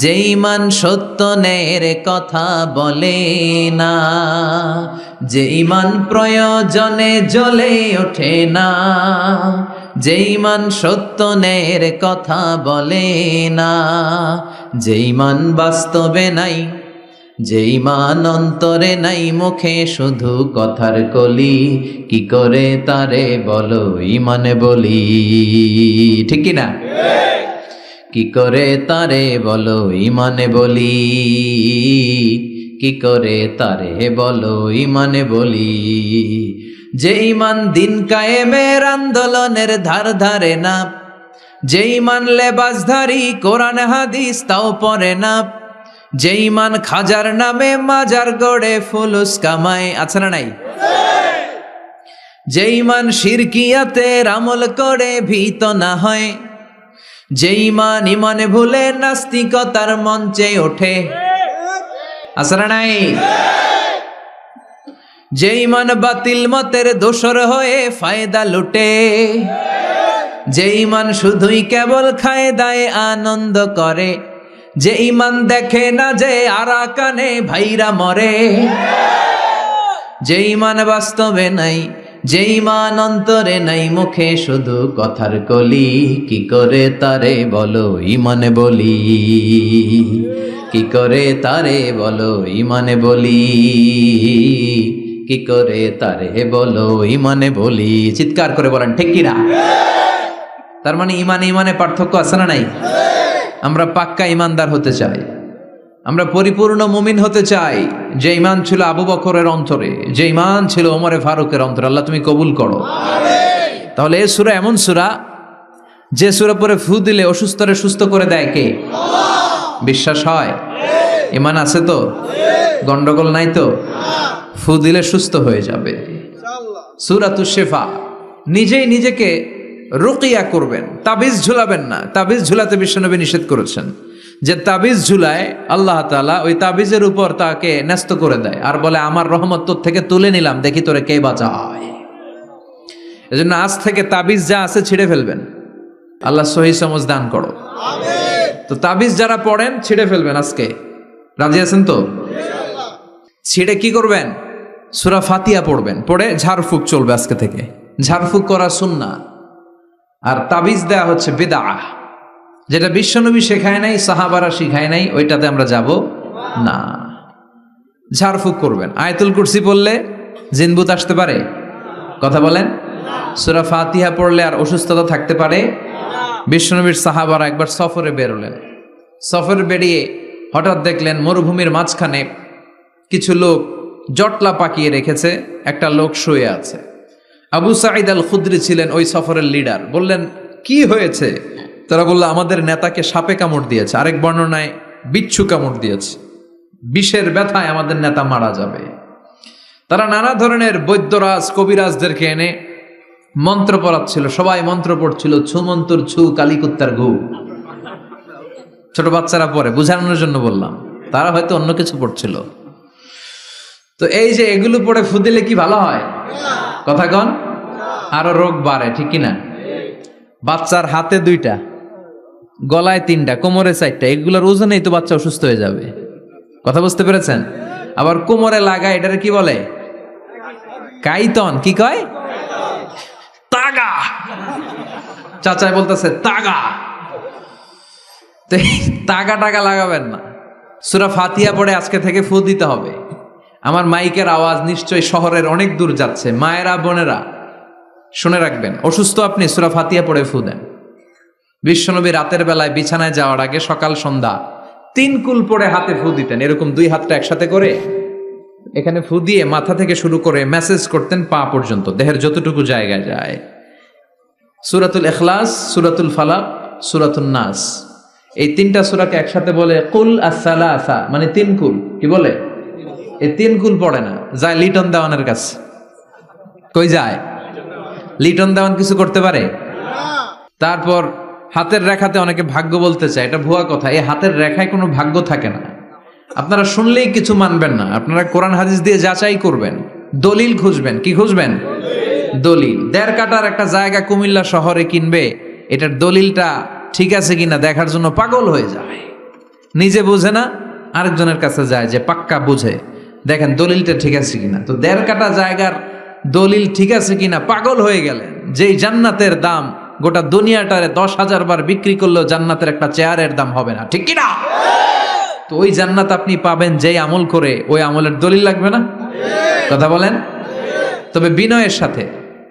যে ইমান সত্য ন্যায়ের কথা বলে না, যে ইমান প্রয়োজনে জ্বলে ওঠে না, যে ইমান সত্য ন্যায়ের কথা বলে না, যে ইমান বাস্তবে নাই, যে ইমান অন্তরে নাই, মুখে শুধু কথার কলি, কি করে তারে বলো ইমানে বলি। ঠিক কিনা? কি করে তারে বলো ইমানে বলি, কি করে তারে বলো ইমানে বলি। যে ইমান দিন কায়েমের আন্দোলনের ধার ধারে না, যে ইমান লেবাসধারী কোরআন হাদিস তাও পড়ে না, যে ইমান খাজার নামে মাজার গড়ে ফুলুস কামায়, আছে না নাই? যে ইমান শিরকিয়াতের আমল করে ভীত না হয়, যে ইমান ইমানে ভুলে নাস্তিকতার মঞ্চে ওঠে, আছে না নাই? যে ইমান বাতিল মতের দোসর হয়ে ফায়দা লুটে, যে ইমান শুধুই কেবল খায় দায় আনন্দ করে, যে ইমান দেখে না যে আরাকানে ভাইরা মরে, যে ইমান বাস্তবে নাই, যে ইমান অন্তরে নাই, মুখে শুধু কথার কলি, কি করে তারে বলো ইমানে বলি, কি করে তারে বলো ইমানে বলি, কি করে তারে বলো ইমানে বলি। চিৎকার করে বলেন ঠিক কিনা? তার মানে ইমানে ইমানে পার্থক্য আছে না নাই? আমরা পাক্কা ইমানদার হতে চাই, আমরা পরিপূর্ণ মুমিন হতে চাই। যে ইমান ছিল আবু বকরের অন্তরে, যে ইমান ছিল ওমরে ফারুকের অন্তরে, আল্লাহ তুমি কবুল করো। তাহলে এই সূরা এমন সূরা যে সূরা পরে ফু দিলে অসুস্থরে সুস্থ করে দেয় কে? বিশ্বাস হয়? ইমান আছে তো? গন্ডগোল নাই তো? ফু দিলে সুস্থ হয়ে যাবে। সূরাতুশ শিফা। নিজেই নিজেকে রুকিয়া করবেন, তাবিজ ঝুলাবেন না। তাবিজ ঝুলাতে বিশ্বনবী নিষেধ করেছেন। যে তাবিজ ঝুলায় আল্লাহ তাআলা ওই তাবিজের উপর তাকে ন্যস্ত করে দেয় আর বলে আমার রহমত তোর থেকে তুলে নিলাম, দেখি তোরে কে বাঁচায়। এজন্য আজ থেকে তাবিজ যা আছে ছিঁড়ে ফেলবেন। আল্লাহ সহি সমঝ দান করো। তো তাবিজ যারা পড়েন ছিঁড়ে ফেলবেন আজকে। রাজি আছেন তো? ছিঁড়ে কি করবেন? সূরা ফাতিহা পড়বেন, পড়ে ঝাড়ফুঁক চলবে আজকে থেকে। ঝাড়ফুঁক করা সুন্নাহ। আর তাবিজ দেয়া হচ্ছে বিদআহ, যেটা বিশ্বনবী শেখায় নাই, সাহাবারা শিখায় নাই, ওইটাতে আমরা যাব না। ঝাড়ফুঁক করবেন। আয়াতুল কুরসি পড়লে জিনভূত আসতে পারে? কথা বলেন। সূরা ফাতিহা পড়লে আর অসুস্থতা থাকতে পারে? বিশ্বনবীর সাহাবারা একবার সফরে বেরোলেন। সফরে বেরিয়ে হঠাৎ দেখলেন মরুভূমির মাঝখানে কিছু লোক জটলা পাকিয়ে রেখেছে, একটা লোক শুয়ে আছে। আবু সাঈদ আল খুদরি ছিলেন ওই সফরের লিডার। বললেন কি হয়েছে? তারা বলল আমাদের নেতাকে সাপে কামড় দিয়েছে, আরেক বর্ণনায় বিচ্ছু কামড় দিয়েছে, বিষের ব্যথায় আমাদের নেতা মারা যাবে। তারা নানা ধরনের বৈদ্যরাজ কবিরাজদেরকে এনে মন্ত্র পড়াচ্ছিল, সবাই মন্ত্র পড়ছিল, ছু মন্তর ছু কালিকুত্তার ঘু। ছোট বাচ্চারা পড়ে, বুঝানোর জন্য বললাম, তারা হয়তো অন্য কিছু পড়ছিল। তো এই যে এগুলো পড়ে ফু দিলে কি ভালো হয়? কথা কন, আরো রোগ বাড়ে, ঠিক কিনা? বাচ্চার হাতে 2টা, গলায় 3টা, কোমরে 4টা, এগুলোর ওজনেই তো বাচ্চা অসুস্থ হয়ে যাবে। কথা বুঝতে পেরেছেন? আবার কোমরে লাগায়, এটারে কি বলে? কাইতন। কি কয়? তাগা। চাচাই বলতেছে তাগা। তাগা টাগা লাগাবেন না। সূরা ফাতিহা পড়ে আজকে থেকে ফু দিতে হবে। আমার মাইকের আওয়াজ নিশ্চয়ই শহরের অনেক দূর যাচ্ছে। মায়েরা বোনেরা শুনে রাখবেন, অসুস্থ আপনি সূরা ফাতিহা পড়ে ফু দেন। বিশ্বনবী রাতের বেলায় বিছানায় যাওয়ার আগে সকাল সন্ধ্যা 3 কুল পড়ে হাতে ফু দিতেন। এরকম 2 হাতটা একসাথে করে এখানে ফু দিয়ে মাথা থেকে শুরু করে মেসেজ করতেন পা পর্যন্ত, দেহের যতটুকু জায়গায় যায়। সূরাতুল ইখলাস, সূরাতুল ফালাক, সূরাতুন নাস, এই 3টা সূরাকে একসাথে বলে কুল আস-সালাসা, মানে 3 কুল। কি বলে? এই 3 কুল পড়ে না, যায় লিটন দেওয়ানের কাছে। কই যায়? লিটন দেওয়ান কিছু করতে পারে? তারপর হাতের রেখাতে অনেকে ভাগ্য বলতে চায়, এটা ভুয়া কথা। এই হাতের রেখায় কোনো ভাগ্য থাকে না। আপনারা শুনলেই কিছু মানবেন না, আপনারা কোরআন হাদিস দিয়ে যাচাই করবেন, দলিল খুঁজবেন। কি খুঁজবেন? দলিল। 1.5 কাঠার একটা জায়গা কুমিল্লা শহরে কিনবে, এটার দলিলটা ঠিক আছে কিনা দেখার জন্য পাগল হয়ে যায়। নিজে বুঝে না, আরেকজনের কাছে যায় যে পাক্কা বুঝে, দেখেন দলিলটা ঠিক আছে কিনা। তো 1.5 কাঠা জায়গার দলিল ঠিক আছে কিনা পাগল হয়ে গেলেন। যেই জান্নাতের দাম গোটা দুনিয়াটারে 10,000 বার বিক্রি করলেও জান্নাতের একটা চেয়ারের দাম হবে না, ঠিক কিনা? তো ওই জান্নাত আপনি পাবেন যেই আমল করে, ওই আমলের দলিল লাগবে না? কথা বলেন। তবে বিনয়ের সাথে,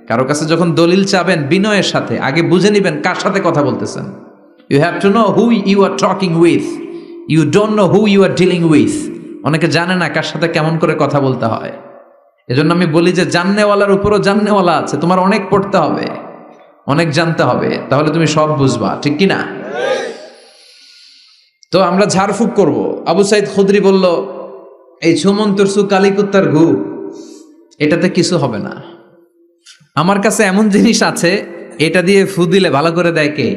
কারো কাছে যখন দলিল চাবেন বিনয়ের সাথে আগে বুঝে নিবেন কার সাথে কথা বলতেছেন। You have to know who you are talking with, you don't know who you are dealing with. অনেকে জানে না কার সাথে কেমন করে কথা বলতে হয়। এজন্য আমি বলি যে জাননেওয়ালার উপরও জাননেওয়ালা আছে। তোমার অনেক পড়তে হবে, অনেক জানতে হবে, তাহলে তুমি সব বুঝবা, ঠিক কিনা? তো আমরা ঝাড়ফুঁক করব। আবু সাইদ খুদরি বলল, এই ছুমন্তর সু কালিকুত্তার ঘু, এটাতে কিছু হবে না। আমার কাছে এমন জিনিস আছে, এটা দিয়ে ফু দিলে ভালো করে দেয় কে?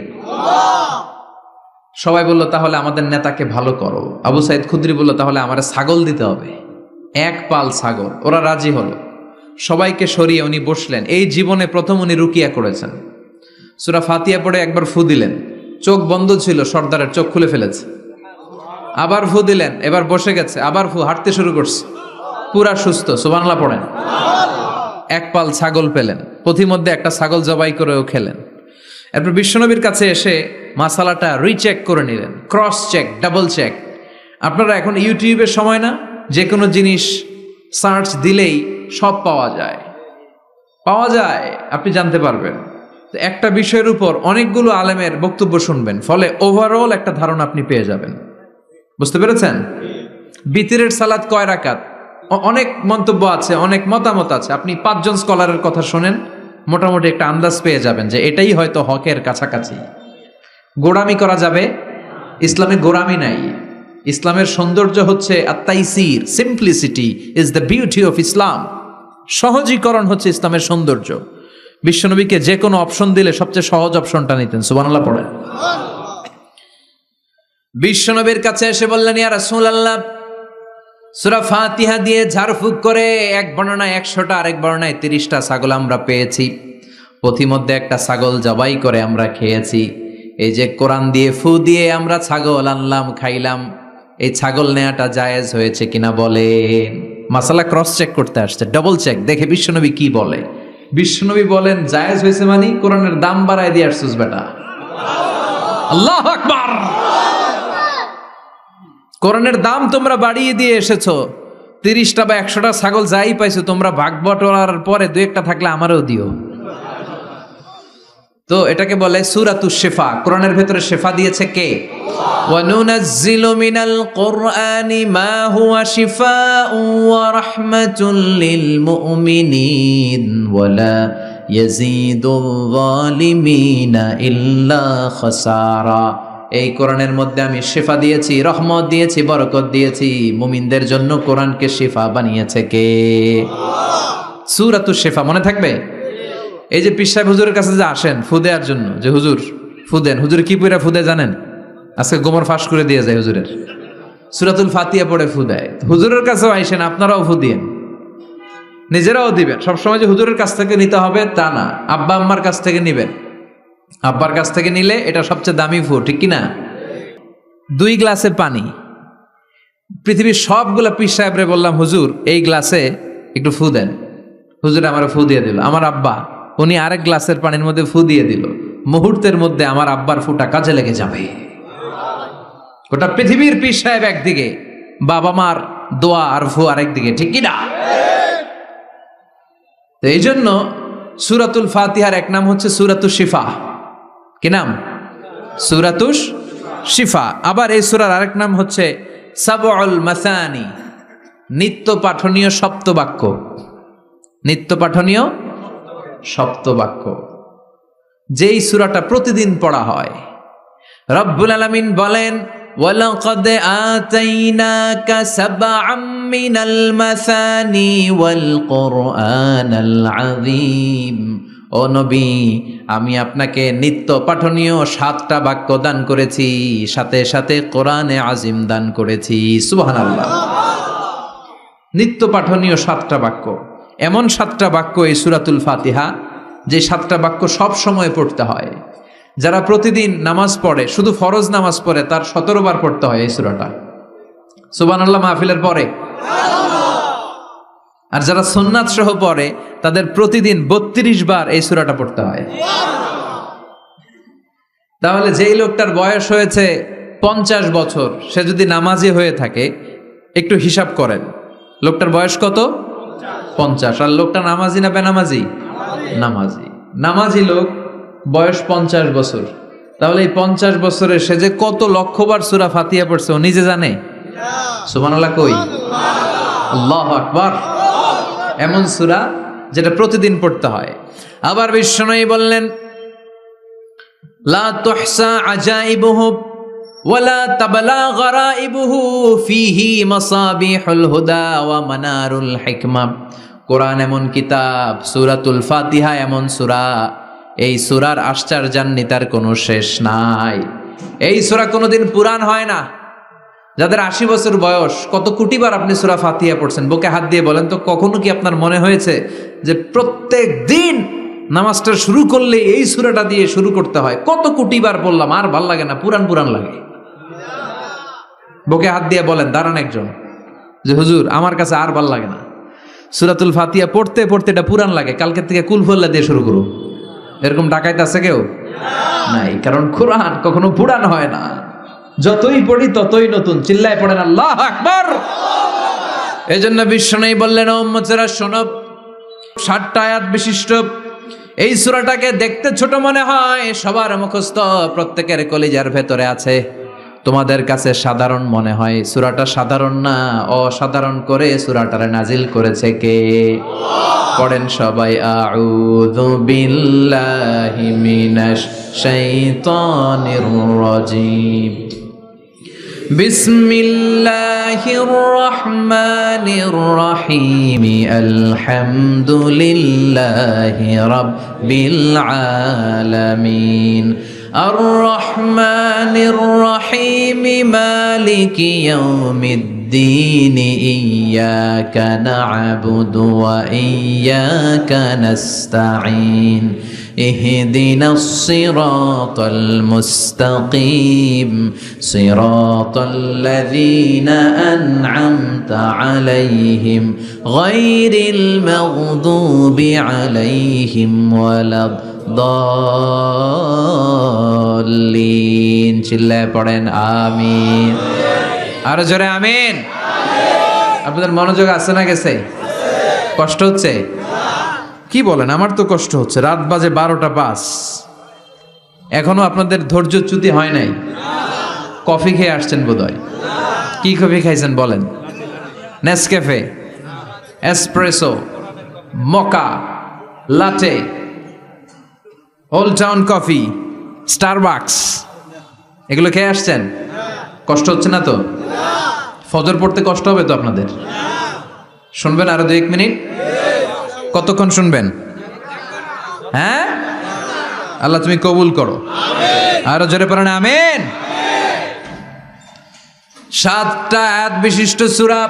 সবাই বলল, তাহলে আমাদের নেতাকে ভালো করো। আবু সাইদ খুদরি বলল, তাহলে আমার ছাগল দিতে হবে, 1 পাল ছাগল। ওরা রাজি হলো। সবাইকে সরিয়ে উনি বসলেন। এই জীবনে প্রথম উনি রুকিয়া করেছেন। সূরা ফাতিহা পড়ে একবার ফু দিলেন, চোখ বন্ধ ছিল, সর্দারের চোখ খুলে ফেলেছে। আবার ফু দিলেন, এবার বসে গেছে, আবার ফু, হাঁটতে শুরু করছে, পুরা সুস্থ। সুবহানাল্লাহ পড়েন। 1 পাল ছাগল পেলেন, পথিমধ্যে একটা ছাগল জবাই করেও খেলেন। এরপর বিশ্বনবীর কাছে এসে মাসালাটা রিচেক করে নিলেন, ক্রস চেক, ডাবল চেক। আপনারা এখন ইউটিউবের সময় না, যে কোনো জিনিস সার্চ দিলেই সব পাওয়া যায়, আপনি জানতে পারবেন। তো একটা বিষয়ের উপর অনেকগুলো আলেমের বক্তব্য শুনবেন, ফলে ওভারঅল একটা ধারণা আপনি পেয়ে যাবেন। বুঝতে পেরেছেন? বিতিরের সালাত কয় রাকাত? অনেক মন্তব্য আছে, অনেক মতামত আছে। আপনি 5 জন স্কলারের কথা শোনেন, মোটামুটি একটা আন্দাজ পেয়ে যাবেন যে এটাই হয়তো হকের কাছাকাছি। গোড়ামি করা যাবে? ইসলামে গোড়ামি নাই। ইসলামের সৌন্দর্য হচ্ছে আত-তাইসির, simplicity is the beauty of Islam. সহজীকরণ হচ্ছে ইসলামের সৌন্দর্য। বিশ্বনবীকে যে কোনো অপশন দিলে সবচেয়ে সহজ অপশনটা নিতেন। সুবহানাল্লাহ পড়েন। বিশ্বনবীর কাছে এসে বললেন, ইয়া রাসূলুল্লাহ, সূরা ফাতিহা দিয়ে ঝাড়ফুঁক করে এক বর্ণনায় 100টা, আরেক বর্ণনায় 30টা ছাগল আমরা পেয়েছি। পথিমধ্যে একটা ছাগল জবাই করে আমরা খেয়েছি। এই যে কোরআন দিয়ে ফু দিয়ে আমরা ছাগল আনলাম, খাইলাম, এই ছাগল নেয়াটা জায়েজ হয়েছে কিনা বলেন। মাসালা ক্রস চেক করতে আসছে, ডাবল চেক, দেখে বিশ্বনবী কি বলে। বিশ্বনবী বলেন, জায়েজ হয়েছে মানে কোরআনের দাম বাড়ায় দিয়ে আসছিস বেটা। আল্লাহু আকবার। কোরআনের দাম তোমরা বাড়িয়ে দিয়ে এসেছো। 30টা বা 100টা ছাগল যাই পাইছো তোমরা, ভাগ বটোয়ারার পরে 2-1টা থাকলে আমারও দিও। তো এটাকে বলে সূরাতুশ শিফা। কোরআনের ভেতরে শিফা দিয়েছে কে? ওয়া নুনাজ্জিলু মিনাল কুরআনি মা হুয়া শিফাউন ওয়া রাহমাতুল লিল মুমিনিন ওয়া লা ইয়াজিদুল যালিমিনা ইল্লা খাসারা। এই কোরআনের মধ্যে আমি শিফা দিয়েছি, রহমত দিয়েছি, বরকত দিয়েছি। মুমিনদের জন্য কোরআনকে শিফা বানিয়েছে কে? সূরাতুশ শিফা মনে থাকবে? এই যে পীর সাহেব হুজুরের কাছে যে আসেন ফু দেওয়ার জন্য, যে হুজুর ফু দেন, হুজুর কি পড়ে ফু দেয় জানেন? আজকে গোমর ফাঁস করে দিয়ে যায় হুজুরের, সূরাতুল ফাতিহা পড়ে ফু দেয়। হুজুরের কাছেও আইসেন, আপনারাও ফু দিয়েন, নিজেরাও দিবেন। সবসময় যে হুজুরের কাছ থেকে নিতে হবে তা না, আব্বা আম্মার কাছ থেকে নিবেন। আব্বার কাছ থেকে নিলে এটা সবচেয়ে দামি ফু, ঠিক কিনা? 2 গ্লাসে পানি, পৃথিবীর সবগুলা পীর সাহেবরে বললাম, হুজুর এই গ্লাসে একটু ফু দেন। হুজুর আমার ফু দিয়ে দিল। আমার আব্বা উনি আরেক গ্লাসের পানির মধ্যে ফু দিয়ে দিল। মুহূর্তের মধ্যে আমার আব্বার ফুটা কাজে লেগে যাবে। গোটা পৃথিবীর পীর সাহেব একদিকে, বাবা মার দোয়া আর ফু আরেকদিকে, ঠিক কিনা? তো এই জন্য সূরাতুল ফাতিহার এক নাম হচ্ছে সূরাতুশ শিফা। কি নাম? সূরাতুশ শিফা। আবার এই সূরার আরেক নাম হচ্ছে সাবউল মাসানি, নিত্য পাঠনীয় সপ্তবাক্য। নিত্য পাঠনীয় সপ্তবাক্য, যেই সূরাটা প্রতিদিন পড়া হয়। রব্বুল আলামিন বলেন, ওয়ালাকাদ আতাইনাকা সাবআম মিনাল মাসানি ওয়াল কুরআনাল আযীম। ও নবী, আমি আপনাকে নিত্য পাঠনীয় 7টা বাক্য দান করেছি, সাথে সাথে কোরআনে আজিম দান করেছি। সুবহানাল্লাহ। নিত্য পাঠনীয় 7টা বাক্য, এমন 7টা বাক্য এই সূরাতুল ফাতিহা, যে 7টা বাক্য সব সময় পড়তে হয়। যারা প্রতিদিন নামাজ পড়ে, শুধু ফরজ নামাজ পড়ে, তার 17 বার পড়তে হয় এই সূরাটা। সুবহানাল্লাহ মাহফিলের পরে। আর যারা সুন্নাত সহ পড়ে, তাদের প্রতিদিন 32 বার এই সূরাটা পড়তে হয়। তাহলে যেই লোকটার বয়স হয়েছে 50 বছর, সে যদি নামাজি হয়ে থাকে, একটু হিসাব করেন, লোকটার বয়স কত? 50। আর লোকটা নামাজি না বেনামাজি? নামাজি। নামাজি লোক, বয়স 50 বছর। তাহলে এই 50 বছরে সে যে কত লক্ষবার সূরা ফাতিহা পড়ছে, ও নিজে জানে? সুবহানাল্লাহ কই? আল্লাহু আকবার। এমন সূরা যেটা প্রতিদিন পড়তে হয়। আবার বিশ্বনবী বললেন, লা তুহসা আজাইবুহু ওয়ালা তাবলা গরাইবুহু ফিহি মাসাবিহুল হুদা ওয়া মানারুল হিকমা। কোরআন এমন কিতাব, সূরাতুল ফাতিহা এমন সূরা, এই সূরার আশ্চর্যান্বিতার কোনো শেষ নাই। এই সূরা কোনোদিন পুরান হয় না। যাদের 80 বছর বয়স, কত কোটিবার আপনি সূরা ফাতিহা পড়ছেন? বুকে হাত দিয়ে বলেন তো, কখনো কি আপনার মনে হয়েছে যে প্রত্যেক দিন নামাজটা শুরু করলে এই সূরাটা দিয়ে শুরু করতে হয়? কত কোটিবার বললাম, আর ভাল লাগে না, পুরান পুরান লাগে। বুকে হাত দিয়ে বলেন, দাঁড়ান একজন, যে হুজুর আমার কাছে আর ভাল লাগে না, সূরাতুল ফাতিহা পড়তে পড়তে এটা পুরান লাগে, কালকে থেকে কুল ফল্লা দিয়ে শুরু করুন। এরকম ডাকাইতে আছে কেউ? নাই। কারণ কোরআন কখনো পুরান হয় না, যতই পড়ি ততই নতুন। চিল্লায় পড়েন আল্লাহু আকবার। এজন্য বিশ্বনবী বললেন, ও উম্মতেরা শোনো, 60টা আয়াত বিশিষ্ট এই সূরাটাকে দেখতে ছোট মনে হয়, সবার মুখস্থ, প্রত্যেকের কলিজার ভেতরে আছে। তোমাদের কাছে সাধারণ মনে হয়, সূরাটা সাধারণ না, অসাধারণ করে সূরাটারে নাজিল করেছে কে? পড়েন সবাই, আউযু বিল্লাহি মিনাশ শাইতানির রাজীম। বিসমিল্লাহির রহমানির রহিম। আলহামদুলিল্লাহি রাব্বিল আলামিন। আর রহমানির রহিম। মালিকি ইয়াউমিদ্দিন। ইয়্যাকা না'বুদু ওয়া ইয়্যাকা নাস্তাঈন। اهدنا الصراط المستقيم صراط الذين أنعمت عليهم غير المغضوب عليهم ولا الضالين চিল্লায় পড়েন আমিন। আরো জোরে আমিন। আপনাদের মনোযোগ আছে না গেছে? কষ্ট হচ্ছে? কি বলেন? আমার তো কষ্ট হচ্ছে। রাত বাজে 12টা 5, এখনো আপনাদের ধৈর্যচ্যুতি হয় নাই? কফি খেয়ে আসছেন বোধহয়। কি কফি খাইছেন বলেন? Nescafe, espresso, মকা, লাটে, old town coffee, Starbucks, এগুলো খেয়ে আসছেন? কষ্ট হচ্ছে না তো? ফজর পড়তে কষ্ট হবে তো আপনাদের? শুনবেন আরো 2-1 মিনিট? কতক্ষণ শুনবেন? হ্যাঁ, আল্লাহ তুমি কবুল করো। আরো জোরে পড়েন আমিন। 7টা আয়াত বিশিষ্ট সূরা।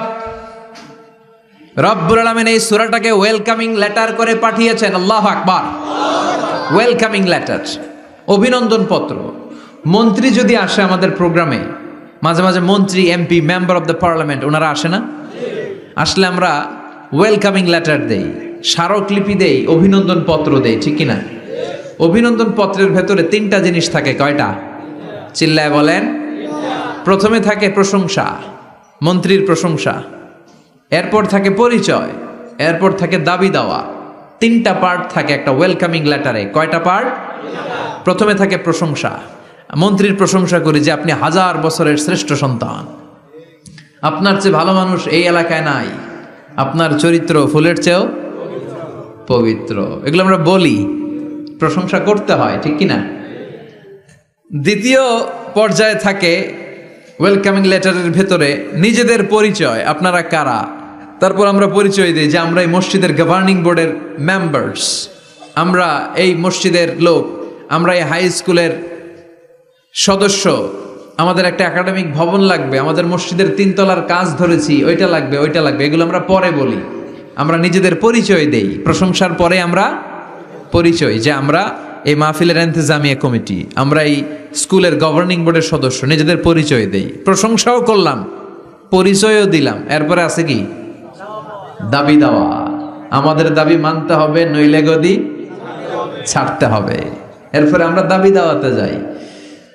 রব্বুল আলামিন এই সূরাটাকে ওয়েলকামিং লেটার করে পাঠিয়েছেন। আল্লাহু আকবার। ওয়েলকামিং লেটার, অভিনন্দন পত্র। মন্ত্রী যদি আসে আমাদের প্রোগ্রামে, মাঝে মাঝে মন্ত্রী, MP, member of the parliament, ওনারা আসে না? আসলে আমরা ওয়েলকামিং লেটার দেই, স্মারকলিপি দেই, অভিনন্দন পত্র দেই, ঠিক কিনা? অভিনন্দন পত্রের ভেতরে 3টা জিনিস থাকে। কয়টা? চিল্লায় বলেন। প্রথমে থাকে প্রশংসা, মন্ত্রীর প্রশংসা। এরপর থাকে পরিচয়, এরপর থাকে দাবি দেওয়া। 3টা পার্ট থাকে একটা ওয়েলকামিং লেটারে। কয়টা পার্ট? প্রথমে থাকে প্রশংসা। মন্ত্রীর প্রশংসা করি যে আপনি 1000 বছরের শ্রেষ্ঠ সন্তান, আপনার চেয়ে ভালো মানুষ এই এলাকায় নাই, আপনার চরিত্র ফুলের চেয়েও পবিত্র। এগুলো আমরা বলি, প্রশংসা করতে হয়, ঠিক কিনা? দ্বিতীয় পর্যায়ে থাকে ওয়েলকামিং লেটারের ভেতরে নিজেদের পরিচয়, আপনারা কারা, তারপর আমরা পরিচয় দিই যে আমরা এই মসজিদের গভর্নিং বোর্ডের মেম্বার্স, আমরা এই মসজিদের লোক, আমরা এই হাই স্কুলের সদস্য, আমাদের একটা একাডেমিক ভবন লাগবে, আমাদের মসজিদের 3 তলার কাজ ধরেছি, ওইটা লাগবে ওইটা লাগবে, এগুলো আমরা পরে বলি। আমরা নিজেদের পরিচয় দেই, প্রশংসার পরে আমরা পরিচয় যে আমরা এই মাহফিলের ইন্তেজামিয়া কমিটি, আমরা এই স্কুলের গভর্নিং বোর্ডের সদস্য, নিজেদের পরিচয় দেই, প্রশংসাও করলাম, পরিচয়ও দিলাম। এরপরে আছে কি দাবি দেওয়া, আমাদের দাবি মানতে হবে, নইলে গদি ছাড়তে হবে। এরপরে আমরা দাবি দেওয়াতে যাই।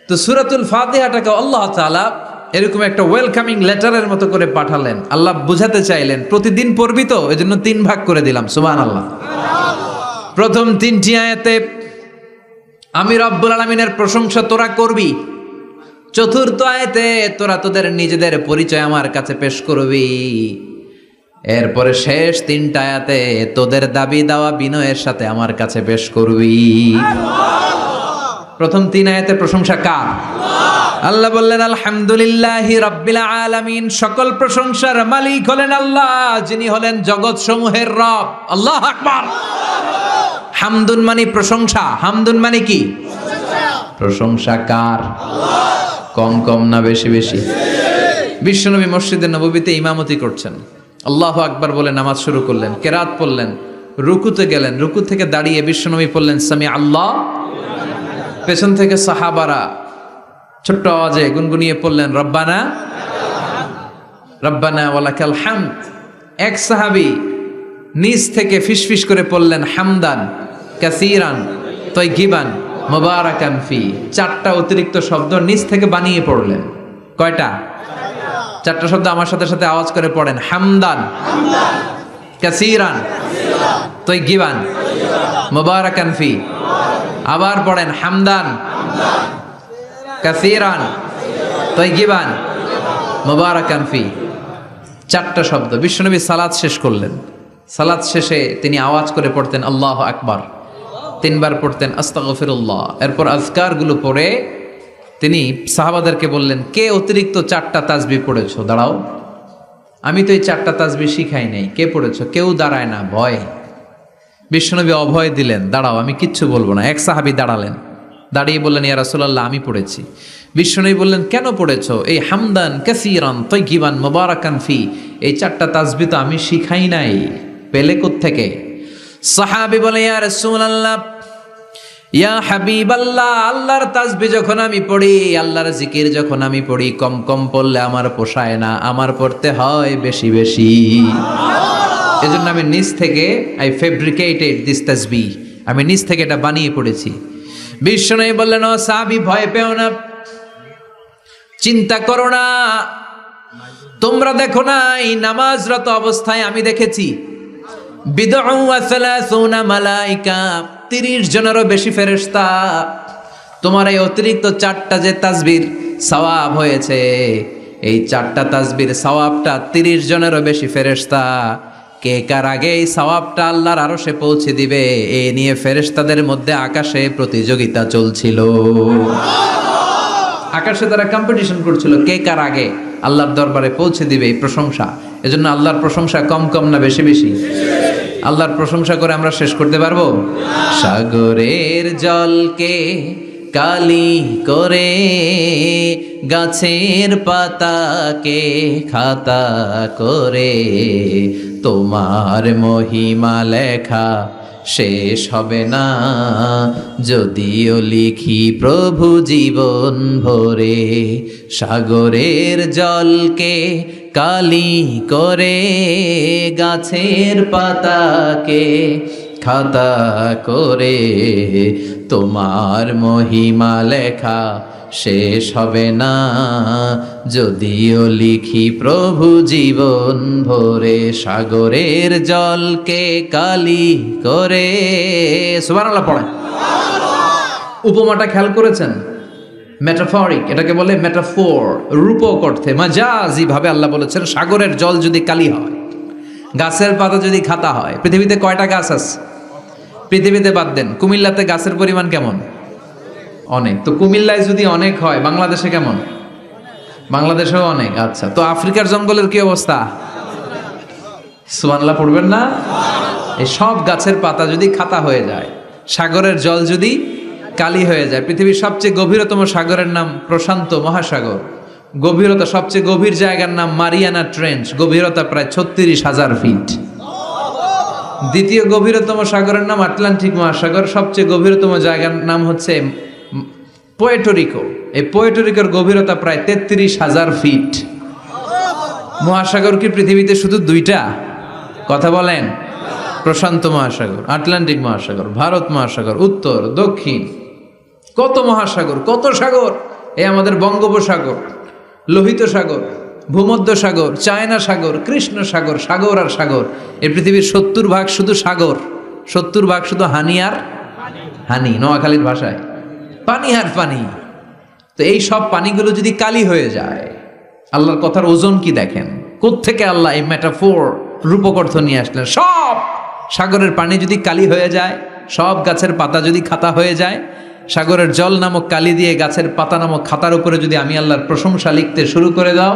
তো সূরাতুল ফাতিহাটাকে আল্লাহ তাআলা এরকম একটা ওয়েলকামিং লেটারের মতো করে পাঠালেন। আল্লাহ বুঝাতে চাইলেন প্রতিদিন পড়বি তো, এজন্য 3 ভাগ করে দিলাম। সুবহানাল্লাহ। প্রথম 3টি আয়াতে আমি রব্বুল আলামিনের প্রশংসা তোরা করবি, চতুর্থ আয়াতে তোরা তোদের নিজেদের পরিচয় আমার কাছে পেশ করবি, এরপরে শেষ 3টা আয়াতে তোদের দাবি দাওয়া বিনয়ের সাথে আমার কাছে পেশ করবি। প্রথম 3 আয়াতে প্রশংসা কার? আল্লাহ বললেন আলহামদুলিল্লাহি রাব্বিল আলামিন, সকল প্রশংসার মালিক হলেন আল্লাহ, যিনি হলেন জগৎ সমূহের রব। আল্লাহু আকবার। হামদুন মানে প্রশংসা, হামদুন মানে কি? প্রশংসা কার? কম কম না বেশি বেশি? বিশ্বনবী মসজিদে নববীতে ইমামতি করছেন, আল্লাহু আকবার বলে নামাজ শুরু করলেন, কেরাত পড়লেন, রুকুতে গেলেন, রুকু থেকে দাঁড়িয়ে বিশ্বনবী পড়লেন সামি আল্লাহ। পেছন থেকে সাহাবারা ছোট্ট আওয়াজে গুনগুনিয়ে পড়লেন রব্বানা রব্বানা ওয়ালাকাল হামদ। এক সাহাবী নিজ থেকে ফিসফিস করে পড়লেন হামদান কাসীরান তাইয়িবান মুবারাকান ফি। 4টা অতিরিক্ত শব্দ নিজ থেকে বানিয়ে পড়লেন। কয়টা? 4টা শব্দ আমার সাথে সাথে আওয়াজ করে পড়েন, হামদান কাসীরান তাইয়িবান মুবারাকান ফি। আবার পড়েন হামদান কাসীরান তাইয়িবান মুবারাকান ফি। 4টা শব্দ। বিশ্বনবী সালাত শেষ করলেন, সালাত শেষে তিনি আওয়াজ করে পড়তেন আল্লাহু আকবার, 3 বার পড়তেন আস্তাগফিরুল্লাহ। এরপর আজকারগুলো পড়ে তিনি সাহাবাদেরকে বললেন, কে অতিরিক্ত 4টা তাসবিহ পড়েছো? দাঁড়াও, আমি তো এই 4টা তাসবিহ শিখাই নাই, কে পড়েছো? কেউ দাঁড়ায় না, ভয়। বিশ্বনবী অভয় দিলেন, দাঁড়াও আমি কিচ্ছু বলবো না। এক সাহাবী দাঁড়ালেন, দাঁড়িয়ে বললেন ইয়া রাসূলুল্লাহ আমি পড়েছি। বিশ্বনবী বললেন কেন পড়েছো? এই হামদান কাসীরান তাইয়িবান মুবারাকান ফি, এই 4টা তাসবিহ তো আমি শিখাই নাই, পেলে কোত্থেকে? সাহাবী বলে ইয়া রাসূলুল্লাহ ইয়া হাবিবাল্লাহ, আল্লাহর তাসবিহ যখন আমি পড়ি, আল্লাহর জিকির যখন আমি পড়ি, কম কম পড়লে আমার পোষায় না, আমার পড়তে হয় বেশি বেশি। এজন্য আমি নিজ থেকে আই ফেব্রিকেটেড দিস তাসবিহ, আমি নিজ থেকে এটা বানিয়ে পড়েছি। বিশ্বনবী বললেন ও সাহাবী ভয় পেও না, চিন্তা করো না, তোমরা দেখো না এই নামাজরত অবস্থায় আমি দেখেছি বিদউ ওয়া সালাসুনা মালাইকা, 30 জনেরও বেশি ফেরেশতা। তোমার এই অতিরিক্ত 4টা যে তাসবির সওয়াব হয়েছে, এই 4টা তাসবির সওয়াবটা 30 জনেরও বেশি ফেরেশতা কে কার আগে এই সওয়াবটা আল্লাহর আরশে পৌঁছে দিবে, এই নিয়ে ফেরেশতাদের মধ্যে আকাশে প্রতিযোগিতা চলছিল। আকাশে তারা কম্পিটিশন করছিল কে কার আগে আল্লাহর দরবারে পৌঁছে দিবে এই প্রশংসা। এজন্য আল্লাহর প্রশংসা কম কম না বেশি বেশি? আল্লাহর প্রশংসা করে আমরা শেষ করতে পারবো? সাগরের জলকে কালি করে, গাছের পাতাকে খাতা করে, তোমার মহিমা লেখা শেষ হবে না, যদিও লিখি প্রভু জীবন ভরে। সাগরের জলকে কালি করে, গাছের পাতাকে খাতা করে, তোমার মহিমা লেখা শেষ হবে না, যদিও লিখি প্রভু জীবন ভরে। সাগরের জলকে কালি করে। সুবহানাল্লাহ পড়েন। উপমাটা খেয়াল করেছেন? মেটাফরিক, এটাকে বলে মেটাফোর, রূপক অর্থে মাজাজি ভাবে আল্লাহ বলেছেন সাগরের জল যদি কালি হয়, গাছের পাতা যদি খাতা হয়। পৃথিবীতে কয়টা গাছ আছে? পৃথিবীতে বাদ দেন, কুমিল্লাতে গাছের পরিমাণ কেমন? অনেক। তো কুমিল্লায় যদি অনেক হয়, বাংলাদেশে কেমন? বাংলাদেশেও অনেক। আচ্ছা, তো আফ্রিকার জঙ্গলের কি অবস্থা? সুবহানাল্লাহ পড়বেন না? এই সব গাছের পাতা যদি খাতা হয়ে যায়, সাগরের জল যদি কালি হয়ে যায়, পৃথিবীর সবচেয়ে গভীরতম সাগরের নাম প্রশান্ত মহাসাগর, গভীরতা সবচেয়ে গভীর জায়গার নাম মারিয়ানা ট্রেঞ্চ, গভীরতা প্রায় 36,000 ফিট। দ্বিতীয় গভীরতম সাগরের নাম আটলান্টিক মহাসাগর, সবচেয়ে গভীরতম জায়গার নাম হচ্ছে পোয়েটোরিকো। এই পোয়েটোরিকোর গভীরতা প্রায় 33,000 ফিট। মহাসাগর কি পৃথিবীতে শুধু দুইটা? কথা বলেন। প্রশান্ত মহাসাগর, আটলান্টিক মহাসাগর, ভারত মহাসাগর, উত্তর দক্ষিণ, কত মহাসাগর, কত সাগর। এই আমাদের বঙ্গোপসাগর, লোহিত সাগর, ভূমধ্য সাগর, চায়না সাগর, কৃষ্ণ সাগর, সাগর আর সাগর। এই পৃথিবীর 70% শুধু সাগর, 70% শুধু হানি আর হানি, নোয়াখালীর ভাষায় পানি আর পানি। তো এই সব পানিগুলো যদি কালি হয়ে যায়, আল্লাহর কথার ওজন কি দেখেন। কোত্থেকে আল্লাহ এই মেটাফোর রূপক অর্থ নিয়ে আসলেন। সব সাগরের পানি যদি কালি হয়ে যায়, সব গাছের পাতা যদি খাতা হয়ে যায়, সাগরের জল নামক কালি দিয়ে গাছের পাতা নামক খাতার উপরে যদি আমি আল্লাহর প্রশংসা লিখতে শুরু করে দাও,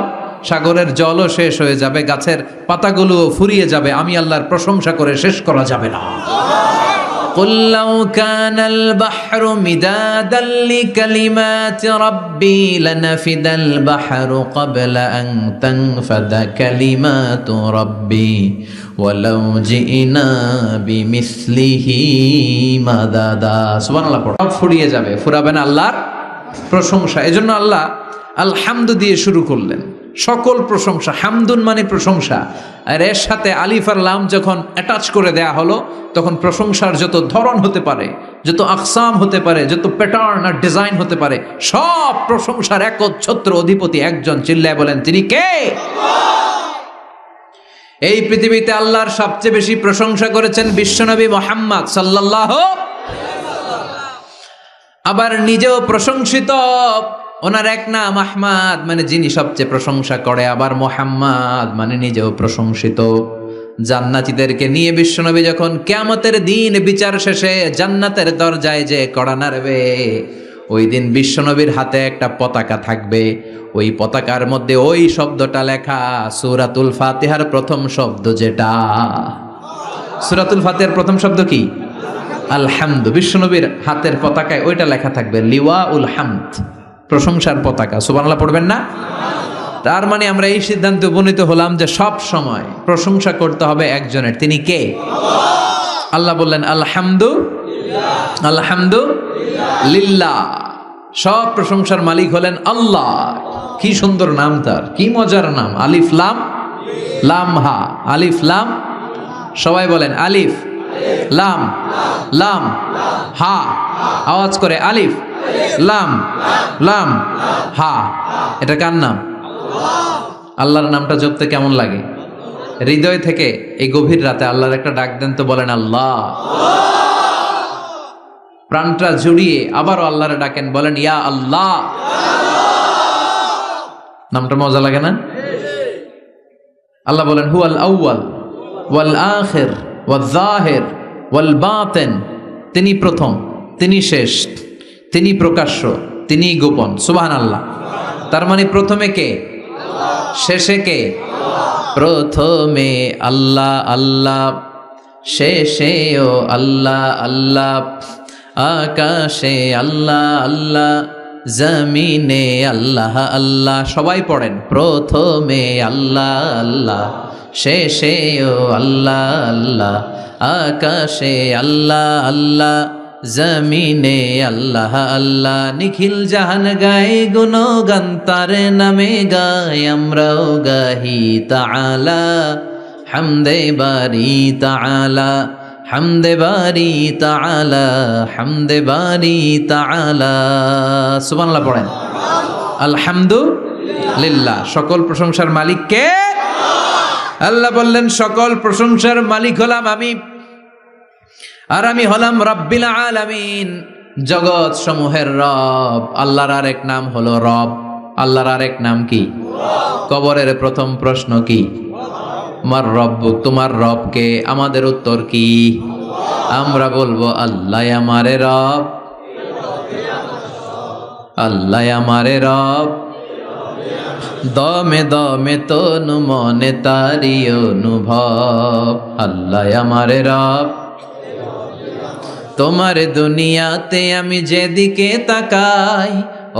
সাগরের জলও শেষ হয়ে যাবে, গাছের পাতাগুলোও ফুরিয়ে যাবে, আমি আল্লাহর প্রশংসা করে শেষ করা যাবে না। قُلْ لَوْ كَانَ الْبَحْرُ مِدَادًا لِكَلِمَاتِ رَبِّي لَنَفِدَ الْبَحْرُ قَبْلَ أَنْ تَنْفَدَ كَلِمَاتُ رَبِّي وَلَوْ جِئْنَا بِمِثْلِهِ مَدَدًا। সুবহানাল্লাহ। সব ফুরিয়ে যাবে, ফুরাবে না আল্লাহর প্রশংসা। এজন্য আল্লাহ আলহামদু দিয়ে শুরু করলেন। সকল প্রশংসা, হামদুন মানে প্রশংসা, আর এর সাথে আলিফ আর লাম যখন অ্যাটাচ করে দেয়া হলো, তখন প্রশংসার যত ধরন হতে পারে, যত আকসাম হতে পারে, যত প্যাটার্ন আর ডিজাইন হতে পারে, সব প্রশংসার একচ্ছত্র অধিপতি একজন। চিল্লায় বলেন, তিনি কে? এই পৃথিবীতে আল্লাহর সবচেয়ে বেশি প্রশংসা করেছেন বিশ্বনবী মুহাম্মদ সাল্লাল্লাহু আলাইহি ওয়াসাল্লাম। আবার নিজেও প্রশংসিত। ওনার এক নাম আহমদ, মানে যিনি সবচেয়ে প্রশংসা করে, আবার মুহাম্মদ মানে নিজেও প্রশংসিত। জান্নাতীদেরকে নিয়ে বিশ্বনবী যখন কিয়ামতের দিন বিচার শেষে জান্নাতের দরজায় যে কড়া নাড়বে, ওই দিন বিশ্বনবীর হাতে একটা পতাকা থাকবে। ওই পতাকার মধ্যে ওই শব্দটা লেখা, সূরাতুল ফাতিহার প্রথম শব্দ যেটা। সূরাতুল ফাতিহার প্রথম শব্দ কি? আলহামদু। বিশ্বনবীর হাতের পতাকায় ওইটা লেখা থাকবে, লিওয়াউল হামদ, প্রশংসার পতাকা। সুবহানাল্লাহ পড়বেন না? তার মানে আমরা এই সিদ্ধান্তে উপনীত হলাম যে সব সময় প্রশংসা করতে হবে একজনের। তিনি কে? আল্লাহ বললেন আলহামদু আলহামদু লিল্লাহ। সব প্রশংসার মালিক হলেন আল্লাহ। কি সুন্দর নাম তার, কি মজার নাম। আলিফ লাম লাম হা, আলিফ লাম। সবাই বলেন আলিফ লাম লাম হা। আওয়াজ করে আলিফ লাম লাম হা। এটা কার নাম? আল্লাহর নামটা জপতে কেমন লাগে? হৃদয় থেকে এই গভীর রাতে আল্লাহর একটা ডাক দেন তো, বলেন আল্লাহ। প্রাণটা জুড়িয়ে আবারও আল্লাহরে ডাকেন, বলেন ইয়া আল্লাহ। নামটা মজা লাগে না? আল্লাহ বলেন হুয়াল আউয়াল ওয়াল আখির ওয়াল যাহির ওয়াল বাতিন। তিনি প্রথম, তিনি শেষ, তিনি প্রকাশ্য, তিনি গোপন। সুবহানাল্লাহ। তার মানে প্রথমে কে? শেষে কে? প্রথমে আল্লাহ আল্লাহ, শেষেও আল্লাহ আল্লাহ, আকাশে আল্লাহ আল্লাহ, জমিনে আল্লাহ আল্লাহ। সবাই পড়েন, প্রথমে আল্লাহ আল্লাহ, শেষেও আল্লাহ আল্লাহ, আকাশে আল্লাহ আল্লাহ, জমিনে আল্লাহ আল্লাহ। নিখিল জাহান গায় গুণগান তার নামে গায়, আমরাও গাহি তাআলা হামদে বারি তাআলা, হামদে বারি তাআলা, হামদে বারি তাআলা। সুবহানাল্লাহ পড়েন। আলহামদুলিল্লাহ। সকল প্রশংসার মালিক কে? আল্লাহ বললেন সকল প্রশংসার মালিক হলাম আমি, আর আমি হলাম রব্বিল আলামিন, জগৎ সমূহের রব। আল্লাহর আরেক নাম হলো রব। আল্লাহর আরেক নাম কি? কবরের প্রথম প্রশ্ন কি? মার রব্বুক, তোমার রব কে? আমাদের উত্তর কি? আমরা বলবো আল্লাহ আমারে রব, আল্লাহ আমারে রব, দমে দমে তনু মনে তারি অনুভব। আল্লাহ আমার রব, তোমার দুনিয়াতে আমি যেদিকে তাকাই,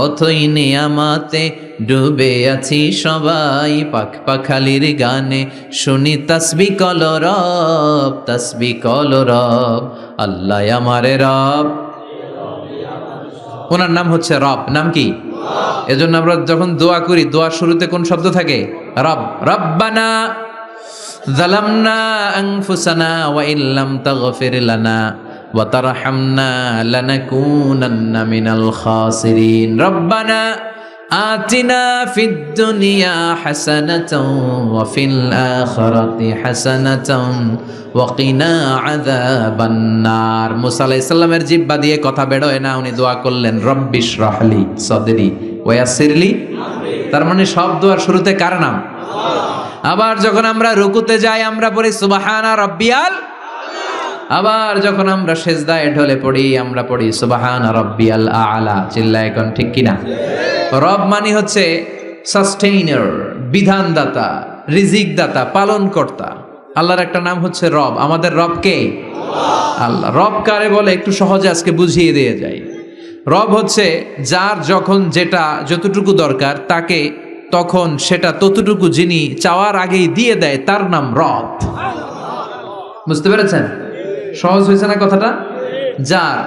অথই নিয়ামাতে ডুবে আছি সবাই। পাখ পাখালির গানে শুনি তাসবি কলরব, তাসবি কলরব। আল্লাহ আমার রব, ওনার নাম হচ্ছে রব। নাম কি? এজন্য আমরা যখন দোয়া করি, দোয়ার শুরুতে কোন শব্দ থাকে? রব। রব্বানা যালামনা আনফুসানা ওয়া ইল্লাম তাগফির লানা ওয়া তারহামনা লানাকুনান্না মিনাল খাসিরিন। রব্বানা আতিনা ফিদ দুনিয়া হাসানাতাও ওয়া ফিল আখিরাতি হাসানাতাও ওয়া কিনা আযাবান নার। মুসা আলাইহিস সালামের জিহ্বা দিয়ে কথা বের হয় না, উনি দোয়া করলেন রব্বিশ রাহলি সাদরি ওয়া ইয়াসসিরলি। তার মানে সব দোয়ার শুরুতে কার নাম? আবার যখন আমরা রুকুতে যাই আমরা পড়ি সুবহানা রাব্বিয়াল। আবার যখন আমরা সেজদায় ঢলে পড়ি আমরা পড়ি সুবহানা রাব্বিয়াল আ'লা। চিল্লায় এখন ঠিক কিনা? রব মানে হচ্ছে সাস্টেইনার, বিধানদাতা, রিজিক দাতা, পালন কর্তা। আল্লাহর একটা নাম হচ্ছে রব। আমাদের রব কে? আল্লাহ। রব কারে বলে একটু সহজে আজকে বুঝিয়ে দিয়ে যাই। রব হচ্ছে যার যখন যেটা যতটুকু দরকার তাকে তখন সেটা ততটুকু যিনি চাওয়ার আগেই দিয়ে দেয়, তার নাম রব। বুঝতে পেরেছেন? সহজ হয়েছে না কথাটা? যার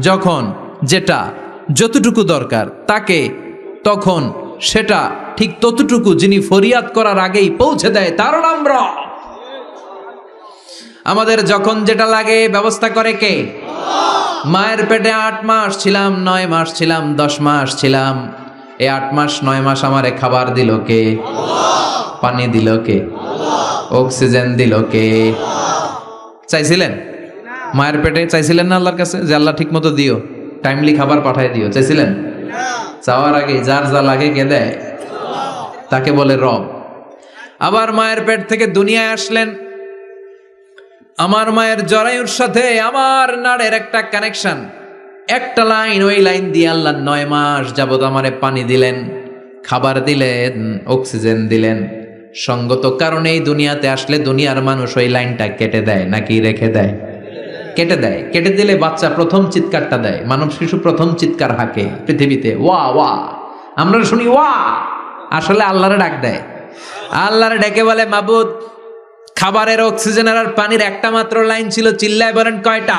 যখন যেটা যতটুকু দরকার তাকে তখন সেটা ঠিক ততটুকু যিনি ফরিয়াদ করার আগেই পৌঁছে দেয়, তার নাম রব। আমাদের যখন যেটা লাগে ব্যবস্থা করে কে? মায়ের পেটে 8 মাস ছিলাম, 9 মাস ছিলাম, 10 মাস ছিলাম। এই 8 মাস 9 মাস আমারে খাবার দিল কে? পানি দিল কে? অক্সিজেন দিল কে? চাইছিলেন? মায়ের পেটে চাইছিলেন না আল্লাহর কাছে যে আল্লাহ ঠিক মতো দিও, টাইমলি খাবার পাঠায় দিও? চাইছিলেন? চাওয়ার আগে যার যা লাগে কে দেয়? তাকে বলে রব। আবার মায়ের পেট থেকে দুনিয়ায় আসলেন, আমার মায়ের জরায়ুর সাথে আমার নাড়ের একটা কানেকশন, একটা লাইন, ওই লাইন দিয়ে আল্লাহ 9 মাস যাবত আমারে পানি দিলেন, খাবার দিলেন, অক্সিজেন দিলেন। সঙ্গত কারণেই দুনিয়াতে আসলে দুনিয়ার মানুষ ওই লাইনটা কেটে দেয় নাকি রেখে দেয়? কেটে দেয়। কেটে দিলে বাচ্চা প্রথম চিৎকারটা দেয়, মানব শিশু প্রথম চিৎকার হাঁকে পৃথিবীতে, ওয়া ওয়া। আমরা শুনি ওয়া, আসলে আল্লাহরে ডাক দেয়। আল্লাহরে ডেকে বলে মাবুদ, খাবারের, অক্সিজেনের আর পানির একটা মাত্র লাইন ছিল, চিল্লায় বলেন কয়টা?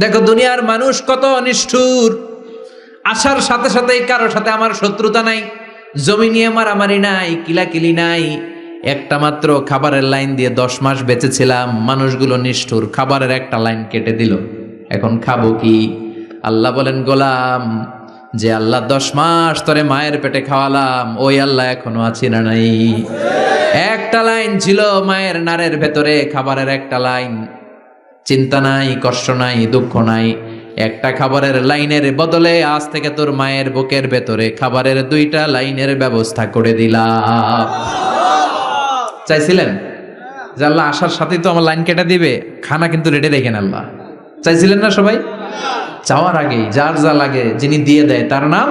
দেখো দুনিয়ার মানুষ কত নিষ্ঠুর। আসার সাথে সাথেই কারোর সাথে আমার শত্রুতা নাই, জমি নিয়ে মারামারি নাই, কিলাকিলি নাই। একটা মাত্র খাবারের লাইন দিয়ে 10 মাস বেঁচেছিলাম। মানুষগুলো নিষ্ঠুর, খাবারের একটা লাইন কেটে দিল, এখন খাবো কি? আল্লাহ বলেন গোলাম, যে আল্লাহ 10 মাস তোরে মায়ের পেটে খাওয়ালাম, ওই আল্লাহ এখনো আছি না নাই? একটা লাইন ছিল মায়ের নাড়ের ভেতরে, খাবারের একটা লাইন। চিন্তা নাই, কষ্ট নাই, দুঃখ নাই। একটা খাবারের লাইনের বদলে আজ থেকে তোর মায়ের বুকের ভেতরে খাবারের 2টা লাইনের ব্যবস্থা করে দিলাম। চাইছিলেন যে আল্লাহ আসার সাথেই তো আমার লাইন কেটে দিবে, খানা কিন্তু রেডি রেখেন আল্লাহ? চাইছিলেন না সবাই? চাওয়ার আগেই যার যা লাগে যিনি দিয়ে দেয় তার নাম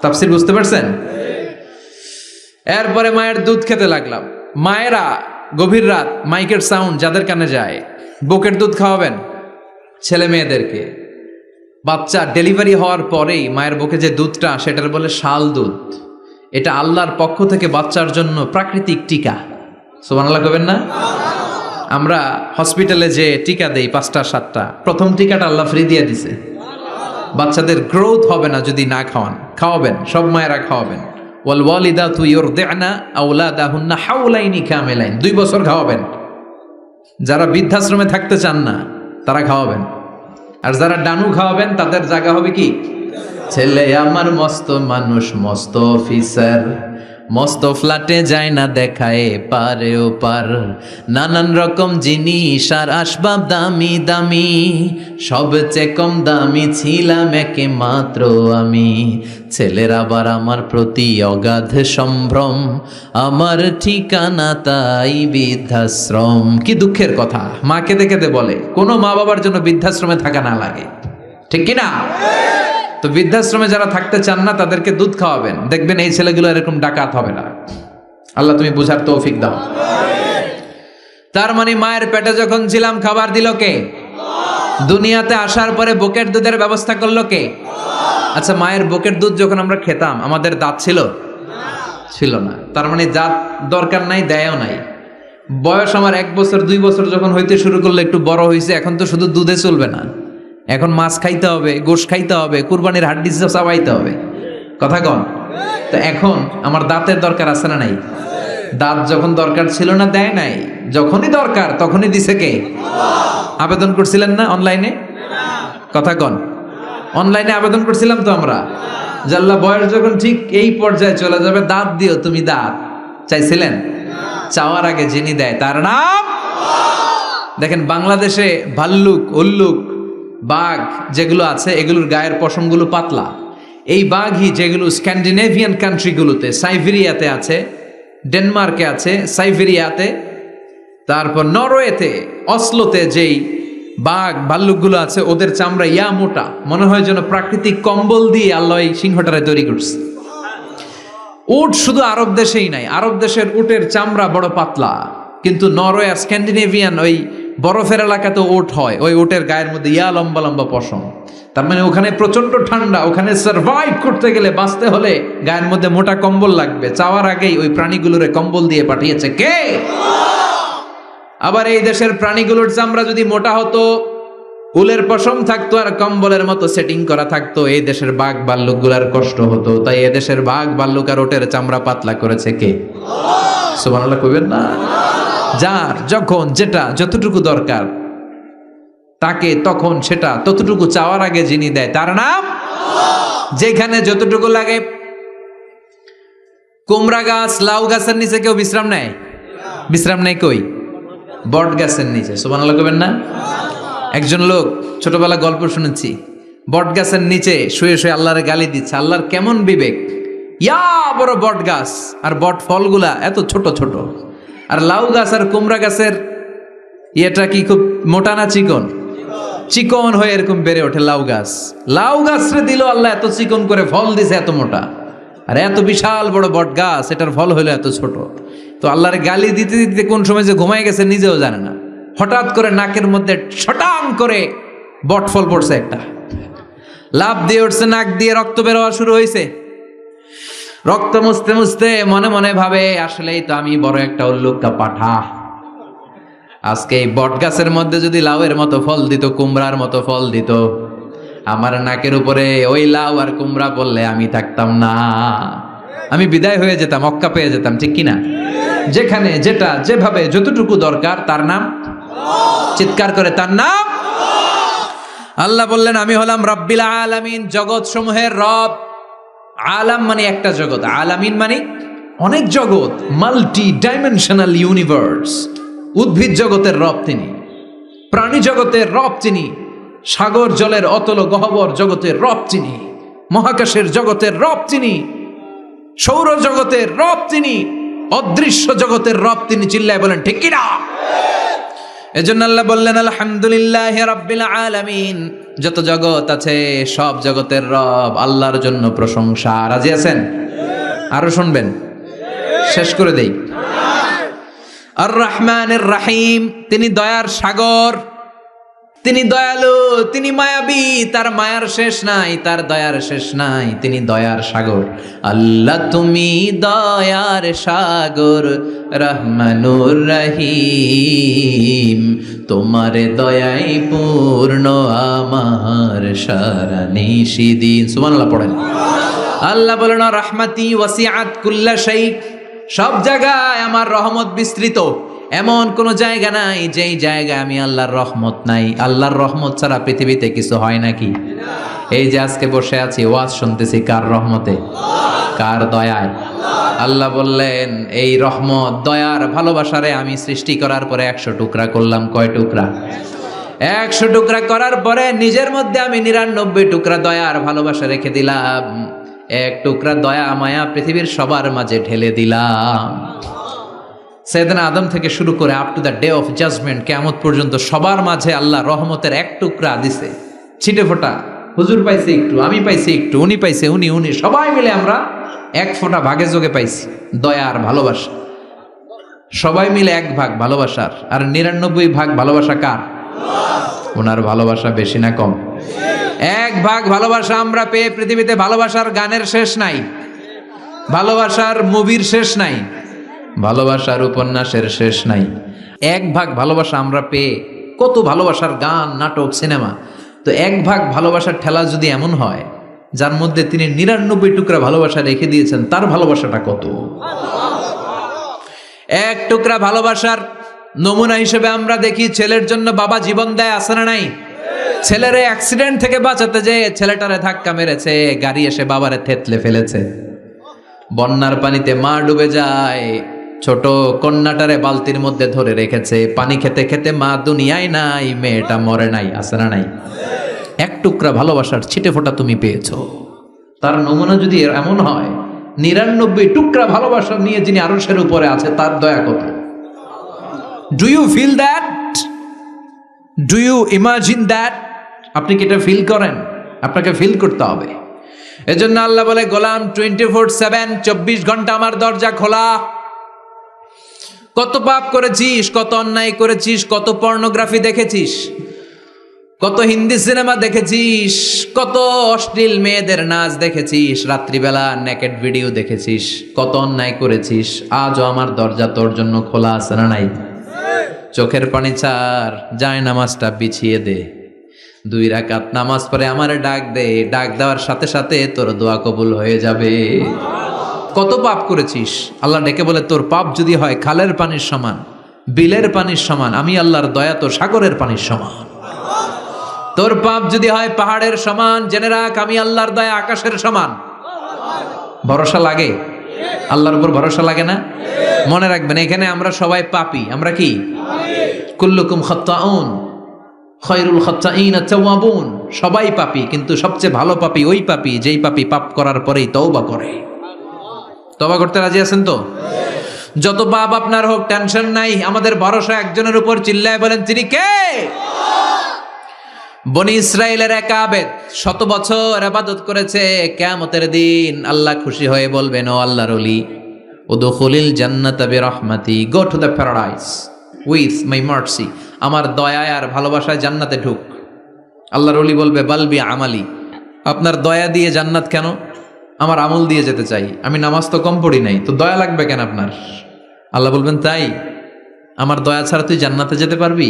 তাফসীর। বুঝতে পারছেন? এরপরে মায়ের দুধ খেতে লাগলাম। মায়েরা গভীর রাত মাইকের সাউন্ড যাদের কানে যায়, বুকের দুধ খাওয়াবেন ছেলে মেয়েদেরকে। বাচ্চা ডেলিভারি হওয়ার পরেই মায়ের বুকে যে দুধটা, সেটার বলে শাল দুধ। এটা আল্লাহর পক্ষ থেকে বাচ্চার জন্য প্রাকৃতিক টিকা। সুবহানাল্লাহ কবেন না? আমরা হসপিটালে যে টিকা দেই 5টা 7টা, প্রথম টিকাটা আল্লাহ ফ্রি দিয়ে দিছে। বাচ্চাদের গ্রোথ হবে না যদি না খাওয়ান। খাওয়াবেন, সব মায়েরা খাওয়াবেন। ওয়াল ওয়ালিদাতু ইউরদি'না আওলাদাহুন্না হাওলাইনি কামিলাইন, 2 বছর খাওয়াবেন। যারা বৃদ্ধাশ্রমে থাকতে চান না তারা খাওয়াবেন, আর যারা ডানু খাওয়াবেন তাদের জায়গা হবে কি? ছেলে আমার মস্ত মানুষ, মস্ত অফিসার, মস্ত ফ্ল্যাটে যায় না দেখায় পারে ও পার, নানান রকম জিনিস আর আসবাব দামি দামি, সবচেয়ে কম দামি ছিলাম একে মাত্র আমি। ছেলের আবার আমার প্রতি অগাধ সম্ভ্রম, আমার ঠিকানা তাই বৃদ্ধাশ্রম। কি দুঃখের কথা, মা কেঁদে কেঁদে বলে কোনো মা বাবার জন্য বৃদ্ধাশ্রমে থাকা না লাগে, ঠিক কিনা? তো বৃদ্ধাশ্রমে যারা থাকতে চান না তাদেরকে দুধ খাওয়াবেন, দেখবেন এই ছেলেগুলো এরকম ডাকাত হবে না। আল্লাহ তুমি বুঝার তৌফিক দাও। তার মানে মায়ের পেটে যখন ছিলাম খাবার দিল কে? দুনিয়াতে আসার পরে বুকের দুধের ব্যবস্থা করলো কে? আচ্ছা, মায়ের বুকের দুধ যখন আমরা খেতাম আমাদের দাঁত ছিল? ছিল না। তার মানে দাঁত দরকার নাই, দেয়ও নাই। বয়স আমার 1 বছর 2 বছর যখন হইতে শুরু করলো, একটু বড় হয়েছে, এখন তো শুধু দুধে চলবে না, এখন মাছ খাইতে হবে, গোশ খাইতে হবে, কুরবানির হাড্ডি চাবাইতে হবে। কথা কন? তো এখন আমার দাঁতের দরকার আছে না নাই? দাঁত যখন দরকার ছিল না দেয় নাই, যখনই দরকার তখনই দিছে কে? আবেদন করছিলেন না অনলাইনে? কথা কন? অনলাইনে আবেদন করছিলাম তো আমরা, জাল্লা বয়স যখন ঠিক এই পর্যায়ে চলে যাবে দাঁত দিও তুমি, দাঁত চাইছিলেন? চাওয়ার আগে যিনি দেয় তার নাম। দেখেন বাংলাদেশে ভাল্লুক, উল্লুক, বাঘ যেগুলো আছে এগুলোর গায়ের পশমগুলো পাতলা। এই বাঘই যেগুলো স্ক্যান্ডিনেভিয়ান কান্ট্রিগুলোতে, সাইবেরিয়াতে আছে, ডেনমার্কে আছে, সাইবেরিয়াতে, তারপর নরওয়েতে, অসলোতে যেই বাঘ ভাল্লুকগুলো আছে ওদের চামড়া ইয়া মোটা, মনে হয় যেন প্রাকৃতিক কম্বল দিয়ে আল্লাহ এই সিংহটারে তৈরি করছে। উট শুধু আরব দেশেই নাই, আরব দেশের উটের চামড়া বড় পাতলা, কিন্তু নরওয়ে আর স্ক্যান্ডিনেভিয়ান ওই বরফের এলাকাতে উট হয়, ওই উটের গায়ের মধ্যে ইয়া লম্বা লম্বা পশম। তার মানে ওখানে প্রচন্ড ঠান্ডা, ওখানে সার্ভাইভ করতে গেলে, বাঁচতে হলে গায়ের মধ্যে মোটা কম্বল লাগবে। চাওয়ার আগেই ওই প্রাণীগুলোরে কম্বল দিয়ে পাঠিয়েছে কে? আবার এই দেশের প্রাণীগুলোর চামড়া যদি মোটা হতো, উলের পশম থাকতো আর কম্বলের মতো সেটিং করা থাকতো, এই দেশের বাঘ ভাল্লুকগুলার কষ্ট হতো। তাই এ দেশের বাঘ ভাল্লুক আর ওটের চামড়া পাতলা করেছে কে? সুবহানাল্লাহ কইবেন না? যার যখন যেটা যতটুকু দরকার তাকে তখন সেটা ততটুকু চাওয়ার আগে যিনি দেয় তার নাম। যেখানে যতটুকু লাগে, কুমড়া গাছ, লাউ গাছের নিচে কেউ বিশ্রাম নেয়? বিশ্রাম নেই কই? বট গাছের নিচে। সুবহানাল্লাহ কইবেন না? একজন লোক ছোটবেলা গল্প শুনেছি, বট গাছের নিচে শুয়ে শুয়ে আল্লাহরে গালি দিচ্ছে। আল্লাহর কেমন বিবেক, ইয়া বড় বট গাছ আর বট ফলগুলা এত ছোট ছোট, আর লাউ গাছ আর কুমড়া গাছের ইয়েটা কি খুব মোটা না চিকন? চিকন হয়ে এরকম বেড়ে ওঠে লাউ গাছ। লাউ গাছরে দিল আল্লাহ এত চিকন করে, ফল দিছে এত মোটা। আর এত বিশাল বড় বট গাছ, এটার ফল হলো এত ছোট। তো আল্লাহরে গালি দিতে দিতে কোন সময় যে ঘুমাই গেছে নিজেও জানে না। হঠাৎ করে নাকের মধ্যে ছটাং করে বট ফল পড়ছে একটা, লাভ দিয়ে উঠছে, নাক দিয়ে রক্ত বেরোয়া শুরু হয়েছে। রক্ত মুছতে মুছতে মনে মনে ভাবে, আসলেই তো আমি বড় একটা উল্লুকা পাঠা। আজকে এই বট গাছের মধ্যে যদি লাউয়ের মতো ফল দিত, কুমড়ার মতো ফল দিত, আমার নাকের উপরে ওই লাউ আর কুমড়া পড়লে আমি থাকতাম না, আমি বিদায় হয়ে যেতাম, মক্কা পেয়ে যেতাম। ঠিক কিনা? যেখানে যেটা যেভাবে যতটুকু দরকার তার নাম। চিৎকার করে তার নাম। আল্লাহ বললেন আমি হলাম রব্বিল আলামিন, জগৎ সমূহের রব। আলাম মানে একটা জগৎ, আলামিন মানে অনেক জগৎ, মাল্টি ডাইমেনশনাল ইউনিভার্স। উদ্ভিদ জগতের রব তিনি, প্রাণী জগতের রব তিনি, সাগর জলের অতল গহ্বর জগতের রব তিনি, মহাকাশের জগতের রব তিনি, সৌর জগতের রব তিনি, অদৃশ্য জগতের রব তিনি। চিল্লায় বলেন ঠিক কিনা? এজন্য আল্লাহ বললেন আলহামদুলিল্লাহি রাব্বিল আলামিন, যত জগৎ আছে সব জগতের রব আল্লাহর জন্য প্রশংসা। রাজি আছেন? আরো শুনবেন? শেষ করে দেই। আর রহমানের রাহিম, তিনি দয়ার সাগর, তিনি দয়ালু, তিনি মায়াবী, তার মায়ার শেষ নাই, তার দয়ার শেষ নাই, তিনি দয়ার সাগর। আল্লাহ তুমি দয়ার সাগর, রহমানুর রহিম, তোমার দয়াই পূর্ণ আমার সারা নিশিদিন। সুবহানাল্লাহ পড়েন। আল্লাহ বলেন রাহমাতি ওয়াসিআত কুল্লা শাই, সব জায়গায় আমার রহমত বিস্তৃত। এমন কোন জায়গা নাই যেই জায়গায় আমি আল্লাহর রহমত নাই। আল্লাহর রহমত ছাড়া পৃথিবীতে কিছু হয় নাকি? এই যে আজকে বসে আছি ওয়াজ শুনতেছি, কার রহমতে? কার দয়ায়? আল্লাহ বললেন এই রহমত, দয়ার, ভালোবাসারে আমি সৃষ্টি করার পরে 100 টুকরা করলাম। কয় টুকরা? 100 টুকরা করার পরে নিজের মধ্যে আমি 99 টুকরা দয়ার ভালোবাসা রেখে দিলাম। 1 টুকরা দয়া মায়া পৃথিবীর সবার মাঝে ঢেলে দিলাম। সাইয়েদনা আদম থেকে শুরু করে up to the day of judgement, কিয়ামত পর্যন্ত সবার মাঝে আল্লাহ রহমতের 1 টুকরা দিছে, ছিটে ফোঁটা হুজুর পাইছে একটু, আমি পাইছি একটু, উনি পাইছে, উনি সবাই মিলে আমরা এক ফোঁটা ভাগে যোগে পাইছি দয়া আর ভালোবাসা। সবাই মিলে এক ভাগ ভালোবাসার, আর 99 ভাগ ভালোবাসা কার? ওনার ভালোবাসা বেশি না কম? এক ভাগ ভালোবাসা আমরা পেয়ে পৃথিবীতে ভালোবাসার গানের শেষ নাই, ভালোবাসার মুভির শেষ নাই, ভালোবাসার উপন্যাসের শেষ নাই। এক ভাগ ভালোবাসা আমরা পেয়ে কত ভালোবাসার গান, নাটক, সিনেমা। তো এক ভাগ ভালোবাসার ঠেলা যদি এমন হয় যার মধ্যে তিনি 99 টুকরা ভালোবাসা রেখে দিয়েছেন, তার ভালোবাসাটা কত? এক টুকরা ভালোবাসার নমুনা হিসেবে আমরা দেখি ছেলের জন্য বাবা জীবন দেয়, আছে না নাই? ছেলের অ্যাক্সিডেন্ট থেকে বাঁচাতে যে ছেলেটারে ধাক্কা মেরেছে, গাড়ি এসে বাবারে থেতলে ফেলেছে। বন্যার পানিতে মা ডুবে যায়, ছোট কন্যাটারে বালতির মধ্যে ধরে রেখেছে, পানি খেতে খেতে মা দুনিয়ায় নাই, মেয়েটা মরে নাই, আছে না নাই? এক টুকরা ভালোবাসার ছিটে ফোঁটা তুমি পেয়েছো। তার নমুনা যদি এমন হয়, 99 টুকরা ভালোবাসা নিয়ে যিনি আরশের উপরে আছে, তার দয়া কত? Do you feel that? Do you imagine that? আপনি কি এটা ফিল করেন? আপনাকে ফিল করতে হবে। এজন্য আল্লাহ বলে, গোলাম 24/7, 24 ঘন্টা আমার দরজা খোলা। কত পাপ করেছিস, কত অন্যায় করেছিস, কত পর্নোগ্রাফি দেখেছিস, কত হিন্দি সিনেমা দেখেছিস, কত অশ্লীল মেয়েদের নাচ দেখেছিস, রাত্রিবেলা নেকেড ভিডিও দেখেছিস, কত অন্যায় করেছিস, আজও আমার দরজা তোর জন্য খোলা আছে না নাই? চোখের পানি ছাড়, যায় নামাজটা বিছিয়ে দে, 2 রাকাত নামাজ পড়ে আমারে ডাক দে, ডাক দেওয়ার সাথে সাথে তোর দোয়া কবুল হয়ে যাবে। কত পাপ করেছিস, আল্লাহ ডেকে বলে, তোর পাপ যদি হয় খালের পানির সমান, বিলের পানির সমান, আমি আল্লাহর দয়া তো সাগরের পানির সমান। তোর পাপ যদি হয় পাহাড়ের সমান, জেনে রাখ আমি আল্লাহর দয়া আকাশের সমান। ভরসা লাগে? আল্লাহর উপর ভরসা লাগে না? মনে রাখবেন, এখানে আমরা সবাই পাপী। আমরা কি? কুল্লুকুম খাত্তাউন খায়রুল খাত্তাইন আত-তাওয়াবুন। সবাই পাপী, কিন্তু সবচেয়ে ভালো পাপী ওই পাপী যেই পাপী পাপ করার পরেই তওবা করে। তওবা করতে রাজি আছেন তো? যত পাপ আপনার হোক, টেনশন নাই, আমাদের ভরসা একজনের উপর। চিল্লায় বলেন, তিনি কে? বনি ইসরাইলের এক আবেদ 100 বছর ইবাদত করেছে। কিয়ামতের দিন আল্লাহ খুশি হয়ে বলবেন, ও আল্লাহর ওলি, উদখুলিল জান্নাতা বিরহমাতি, go to the paradise with my mercy. আমার দয়ায় আর ভালোবাসায় জান্নাতে ঢুক। আল্লাহর ওলি বলবে, বালবি আমালি, আপনার দয়া দিয়ে জান্নাত কেন? আমার আমল দিয়ে যেতে চাই, আমি নামাজ তো কম পড়ি নাই, তো দয়া লাগবে কেন আপনার? আল্লাহ বলবেন, তাই? আমার দয়া ছাড়া তুই জান্নাতে যেতে পারবি?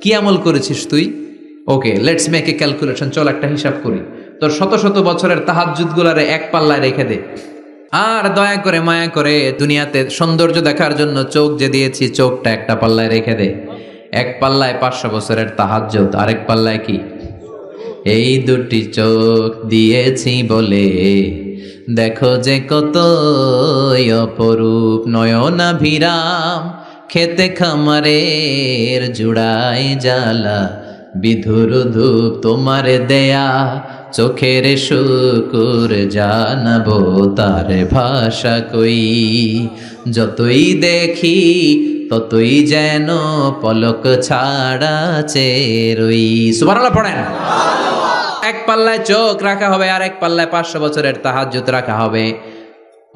কি আমল করেছিস তুই? ওকে, লেটস মেক এ ক্যালকুলেশন, চল একটা হিসাব করি। তোর শত শত বছরের তাহাজ্জুদ গুলারে এক পাল্লায় রেখে দে, আর দয়া করে মায়া করে দুনিয়াতে সৌন্দর্য দেখার জন্য চোখ যে দিয়েছি, চোখটা একটা পাল্লায় রেখে দে। এক পাল্লায় 500 বছরের তাহাজ্জুদ, আরেক পাল্লায় কি? এই দুটি চোখ দিয়েছি বলে দেখো যে কত অপরূপ, নয়নাভিরাম খেতে খামারের জুড়াই জ্বালা, বিধুর ধূপ তোমার দেয়া চোখের শুকুর জানাবো তার ভাষা কই, যতই দেখি ততই যেন পলক ছাড়া চেরই। সুবহানাল্লাহ পড়েন। এক পাল্লায় চোখ রাখা হবে, আর এক পাল্লায় 500 বছরের তাহাজ্জুদ রাখা হবে।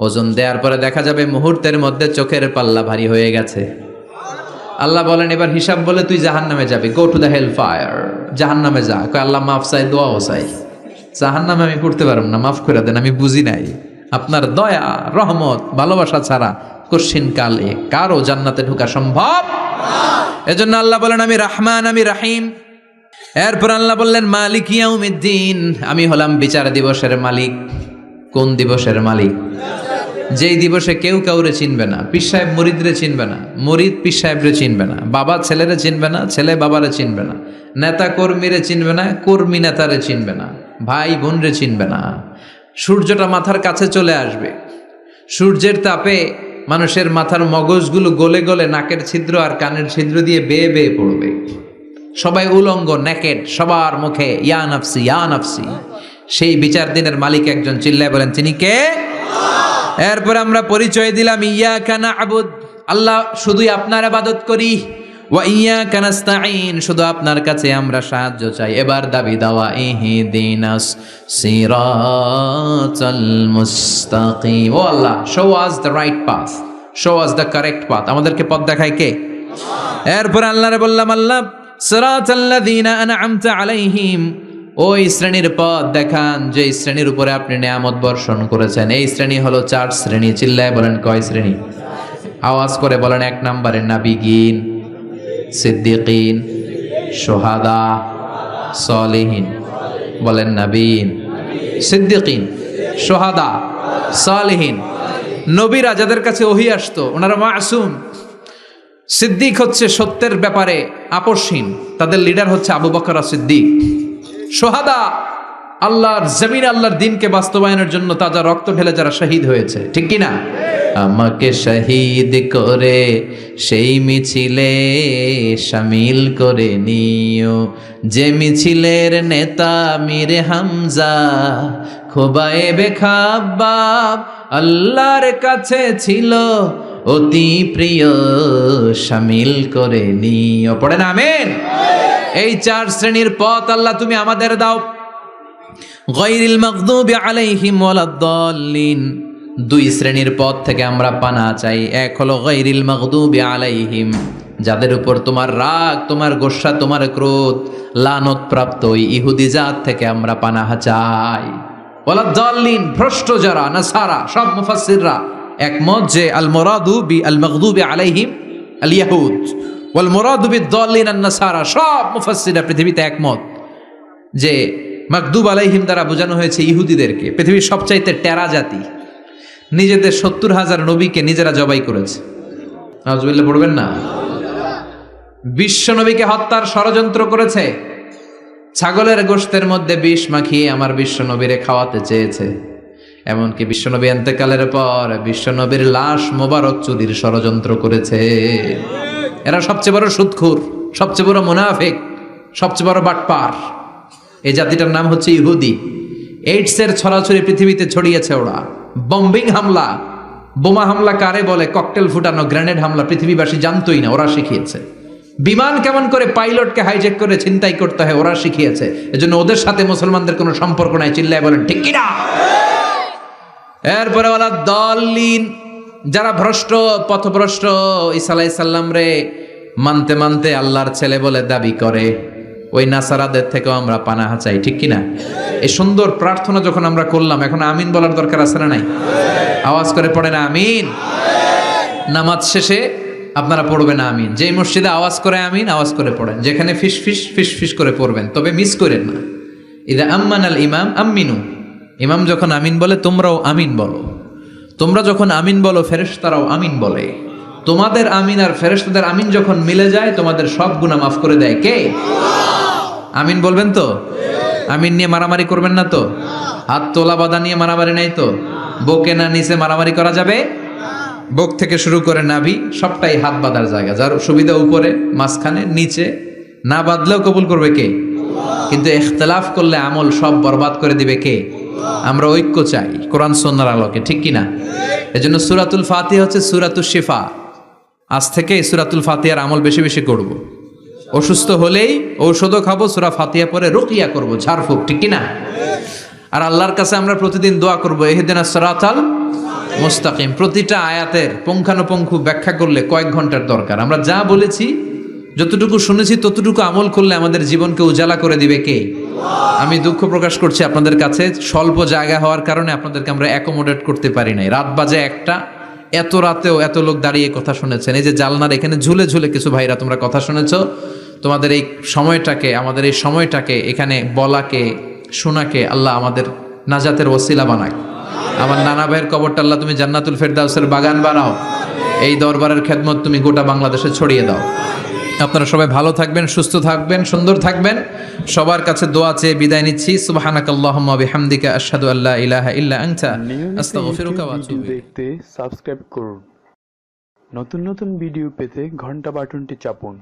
ওজন দেওয়ার পরে দেখা যাবে মুহূর্তের মধ্যে চোখের পাল্লা ভারী হয়ে গেছে। আল্লাহ বলেন, এবার হিসাব বলে তুই জাহান্নামে যাবি, go to the hell fire, জাহান্নামে যা। কয় আল্লাহ মাফ চাই, দোয়াও চাই, জাহান্নামে আমি পড়তে পারব না, মাফ করে দেন, আমি বুঝি নাই। আপনার দয়া, রহমত, ভালোবাসা ছাড়া কঠিন কালে কারো জান্নাতে ঢোকা সম্ভব? এজন্য আল্লাহ বলেন, আমি রহমান, আমি রাহিম। এরপর আল্লাহ বললেন, মালিক ইয়াউমিদ্দিন, আমি হলাম বিচার দিবসের মালিক। কোন দিবসের মালিক? যেই দিবসে কেউ কাউরে চিনবে না, পীর সাহেব মুরিদরে চিনবে না, মুরিদ পীর সাহেবরে চিনবে না, বাবা ছেলেরে চিনবে না, ছেলে বাবারে চিনবে না, নেতা কর্মীরে চিনবে না, কর্মী নেতারে চিনবে না, ভাই বোনরে চিনবে না। সূর্যটা মাথার কাছে চলে আসবে, সূর্যের তাপে মানুষের মাথার মগজগুলো গলে গলে নাকের ছিদ্র আর কানের ছিদ্র দিয়ে বেয়ে বেয়ে পড়বে। সবাই উলঙ্গ, নেকেড, সবার মুখে ইয়া নাফসি, ইয়া নাফসি। সেই বিচার দিনের মালিক একজন, চিল্লায় বলেন, তিনি কে? এরপর আমরা পরিচয় দিলাম, ইয়াকা না'বুদ, আল্লাহ শুধুই আপনার ইবাদত করি, ওয়া ইয়াকা নাস্তাঈন, শুধু আপনার কাছে আমরা সাহায্য চাই। এবার দাবি দাওয়া, ইহদিনাস সিরাতাল মুস্তাকিম, ও Allah show us the right path, show us the correct path, আমাদেরকে পথ দেখায় কে? এরপর আল্লাহরে বললাম, আল্লাহ সিরাতাল্লাযীনা আনআমতা আলাইহিম, ওই শ্রেণীর পথ দেখান যে শ্রেণীর উপরে আপনি নিয়ামত বর্ষণ করেছেন। এই শ্রেণী হলো 4 শ্রেণী। চিল্লায় বলেন কয় শ্রেণী? আওয়াজ করে বলেন। 1 নম্বরে নাবিগিন, সিদ্দিকিন, শুহাদা, সালিহিন। বলেন নাবিয়িন, সিদ্দিকিন, শুহাদা, সালিহিন। নবীরা যাদের কাছে ওহী আসতো ওনারা মাসুম। সিদ্দিক হচ্ছে সত্যের ব্যাপারে আপোষহীন, তাদের লিডার হচ্ছে আবু বকর সিদ্দিক। শুহাদা আল্লাহর জমিন, আল্লাহর দ্বীনকে বাস্তবায়নের জন্য তাজা রক্ত ঢেলে যারা শহীদ হয়েছে, ঠিক কি না? আমাকে শহীদ করে সেই মিছিলে শামিল করে নিও, যে মিছিলের নেতা মীরে হামজা খোবায়েবে খাব্বাব, আল্লাহর কাছে ছিল অতি প্রিয়, শামিল করে নিও। পড়েন আমিন। এই 4 শ্রেণীর পথ আল্লাহ তুমি আমাদের দাও। গায়রিল মাগদুবি আলাইহিম ওয়ালাদ-দাল্লিন, 2 শ্রেণীর পথ থেকে আমরা পানা চাই। এক হলো গায়রিল মাগদুবি আলাইহিম, যাদের উপর তোমার রাগ, তোমার গোসা, তোমার ক্রোধ, লানত প্রাপ্ত ওই ইহুদি জাত থেকে আমরা পানাহ চাই। ওয়ালাদ-দাল্লিন, ভ্রষ্ট যারা নাসারা, সব মুফাসসিররা একমত যে আল মুরাদু বি আল মাগদুবি আলাইহিম আল ইয়াহুদ ওয়াল মুরাদু বিদ-দাল্লিন আন-নাসারা। সব মুফাসসিররা পৃথিবীতে একমত যে মাগদুব আলাইহিম দ্বারা বোঝানো হয়েছে ইহুদিদেরকে। পৃথিবীর সবচাইতে টেরা জাতি, নিজেদের 70,000 নবীকে নিজেরা জবাই করেছে। নাউজুবিল্লাহ পড়বেন না? বিশ্ব নবীকে হত্যার ষড়যন্ত্র করেছে, ছাগলের গোশতের মধ্যে বিষ মাখিয়ে আমার বিশ্ব নবীরে খাওয়াতে চেয়েছে। এমনকি বিশ্বনবী ইন্তেকালের পর বিশ্বনবীর লাশ মোবারক চুরির ষড়যন্ত্র করেছে। এরা সবচেয়ে বড় সুদখোর, সবচেয়ে বড় মুনাফিক, সবচেয়ে বড় বাটপার। এই জাতিটার নাম হচ্ছে ইহুদি। এইডসের ছড়াছড়ি পৃথিবীতে ছড়িয়েছে ওরা। বম্বিং হামলা, বোমা হামলা কারে বলে, ককটেল ফুটানো, গ্রেনেড হামলা পৃথিবীবাসী জানতোই না, ওরা শিখিয়েছে। বিমান কেমন করে পাইলটকে হাইজ্যাক করে ছিনতাই করতে হয় ওরা শিখিয়েছে। এজন্য ওদের সাথে মুসলমানদের কোনো সম্পর্ক নাই। চিল্লায় বলেন ঠিক কি না? এরপরে ওয়ালা দলিন, যারা ভ্রষ্ট, পথভ্রষ্ট, ঈসা আলাইহিস সালাম রে মানতে মানতে আল্লাহর ছেলে বলে দাবি করে, ওই নাসারাদের থেকেও আমরা পানাহ চাই, ঠিক কি না? এই সুন্দর প্রার্থনা যখন আমরা করলাম, এখন আমিন বলার দরকার আছে না নাই? আওয়াজ করে পড়েন আমিন। নামাজ শেষে আপনারা পড়বেন আমিন। যেই মসজিদে আওয়াজ করে আমিন, আওয়াজ করে পড়েন। যেখানে ফিস ফিস ফিস ফিস করে পড়বেন, তবে মিস করেন না। ইদা আম্মানাল ইমাম আমিনু, ইমাম যখন আমিন বলে তোমরাও আমিন বলো। তোমরা যখন আমিন বলো ফেরেশতারাও আমিন বলে। তোমাদের আমিন আর ফেরেশতাদের আমিন যখন মিলে যায় তোমাদের সব গুনাহ মাফ করে দেয় কে? আমিন বলবেন তো? আমিন নিয়ে মারামারি করবেন না তো? হাত তোলা বাঁধা নিয়ে মারামারি নাই তো? বুকে না নিচে মারামারি করা যাবে? বুক থেকে শুরু করে নাভি সবটাই হাত বাঁধার জায়গা। যার সুবিধা উপরে, মাঝখানে, নিচে, না বাঁধলেও কবুল করবে কে? কিন্তু ইখতিলাফ করলে আমল সব বরবাদ করে দিবে কে? আমরা ঐক্য চাই কোরআন সুন্নাহর আলোকে, ঠিক কি না? এজন্য সূরাতুল ফাতিহা হচ্ছে সূরাতুশ শিফা। আজ থেকে সূরাতুল ফাতিহার আমল বেশি বেশি করব। অসুস্থ হলেই ঔষধও খাবো, সূরা ফাতিহা পরে রুকিয়া করব, ঝাড়ফুঁক, ঠিক কি না? আর আল্লাহর কাছে আমরা প্রতিদিন দোয়া করব, ইহদিনাস সিরাতাল মুস্তাকিম। প্রতিটা আয়াতের পুঙ্খানুপুঙ্খ ব্যাখ্যা করলে কয়েক ঘন্টার দরকার। আমরা যা বলেছি, যতটুকু শুনেছি ততটুকু আমল করলে আমাদের জীবনকে উজালা করে দিবে কে? আমি দুঃখ প্রকাশ করছি আপনাদের কাছে, স্বল্প জায়গা হওয়ার কারণে আপনাদেরকে আমরা অ্যাকোমোডেট করতে পারি নাই। রাত বাজে 1টা, এত রাতেও এত লোক দাঁড়িয়ে কথা শুনেছেন। এই যে জালনার এখানে ঝুলে ঝুলে কিছু ভাইরা তোমরা কথা শুনেছো। তোমাদের এই সময়টাকে, আমাদের এই সময়টাকে এখানে বলাকে, শোনাকে আল্লাহ আমাদের নাজাতের ওসিলা বানাক। আমার নানা ভাইয়ের কবরটা আল্লাহ তুমি জান্নাতুল ফেরদাউসের বাগান বানাও। এই দরবারের খেদমত তুমি গোটা বাংলাদেশে ছড়িয়ে দাও। আপনারা সবাই ভালো থাকবেন, সুস্থ থাকবেন, সুন্দর থাকবেন। সবার কাছে দোয়া চেয়ে বিদায় নিচ্ছি। সুবহানাকাল্লাহুম্মা বিহামদিকা আশহাদু আল্লা ইলাহা ইল্লা আনতা আস্তাগফিরুকা ওয়া আতুবু ইলাইক। দেখতে সাবস্ক্রাইব করুন। নতুন নতুন ভিডিও পেতে ঘন্টা বাটনটি চাপুন।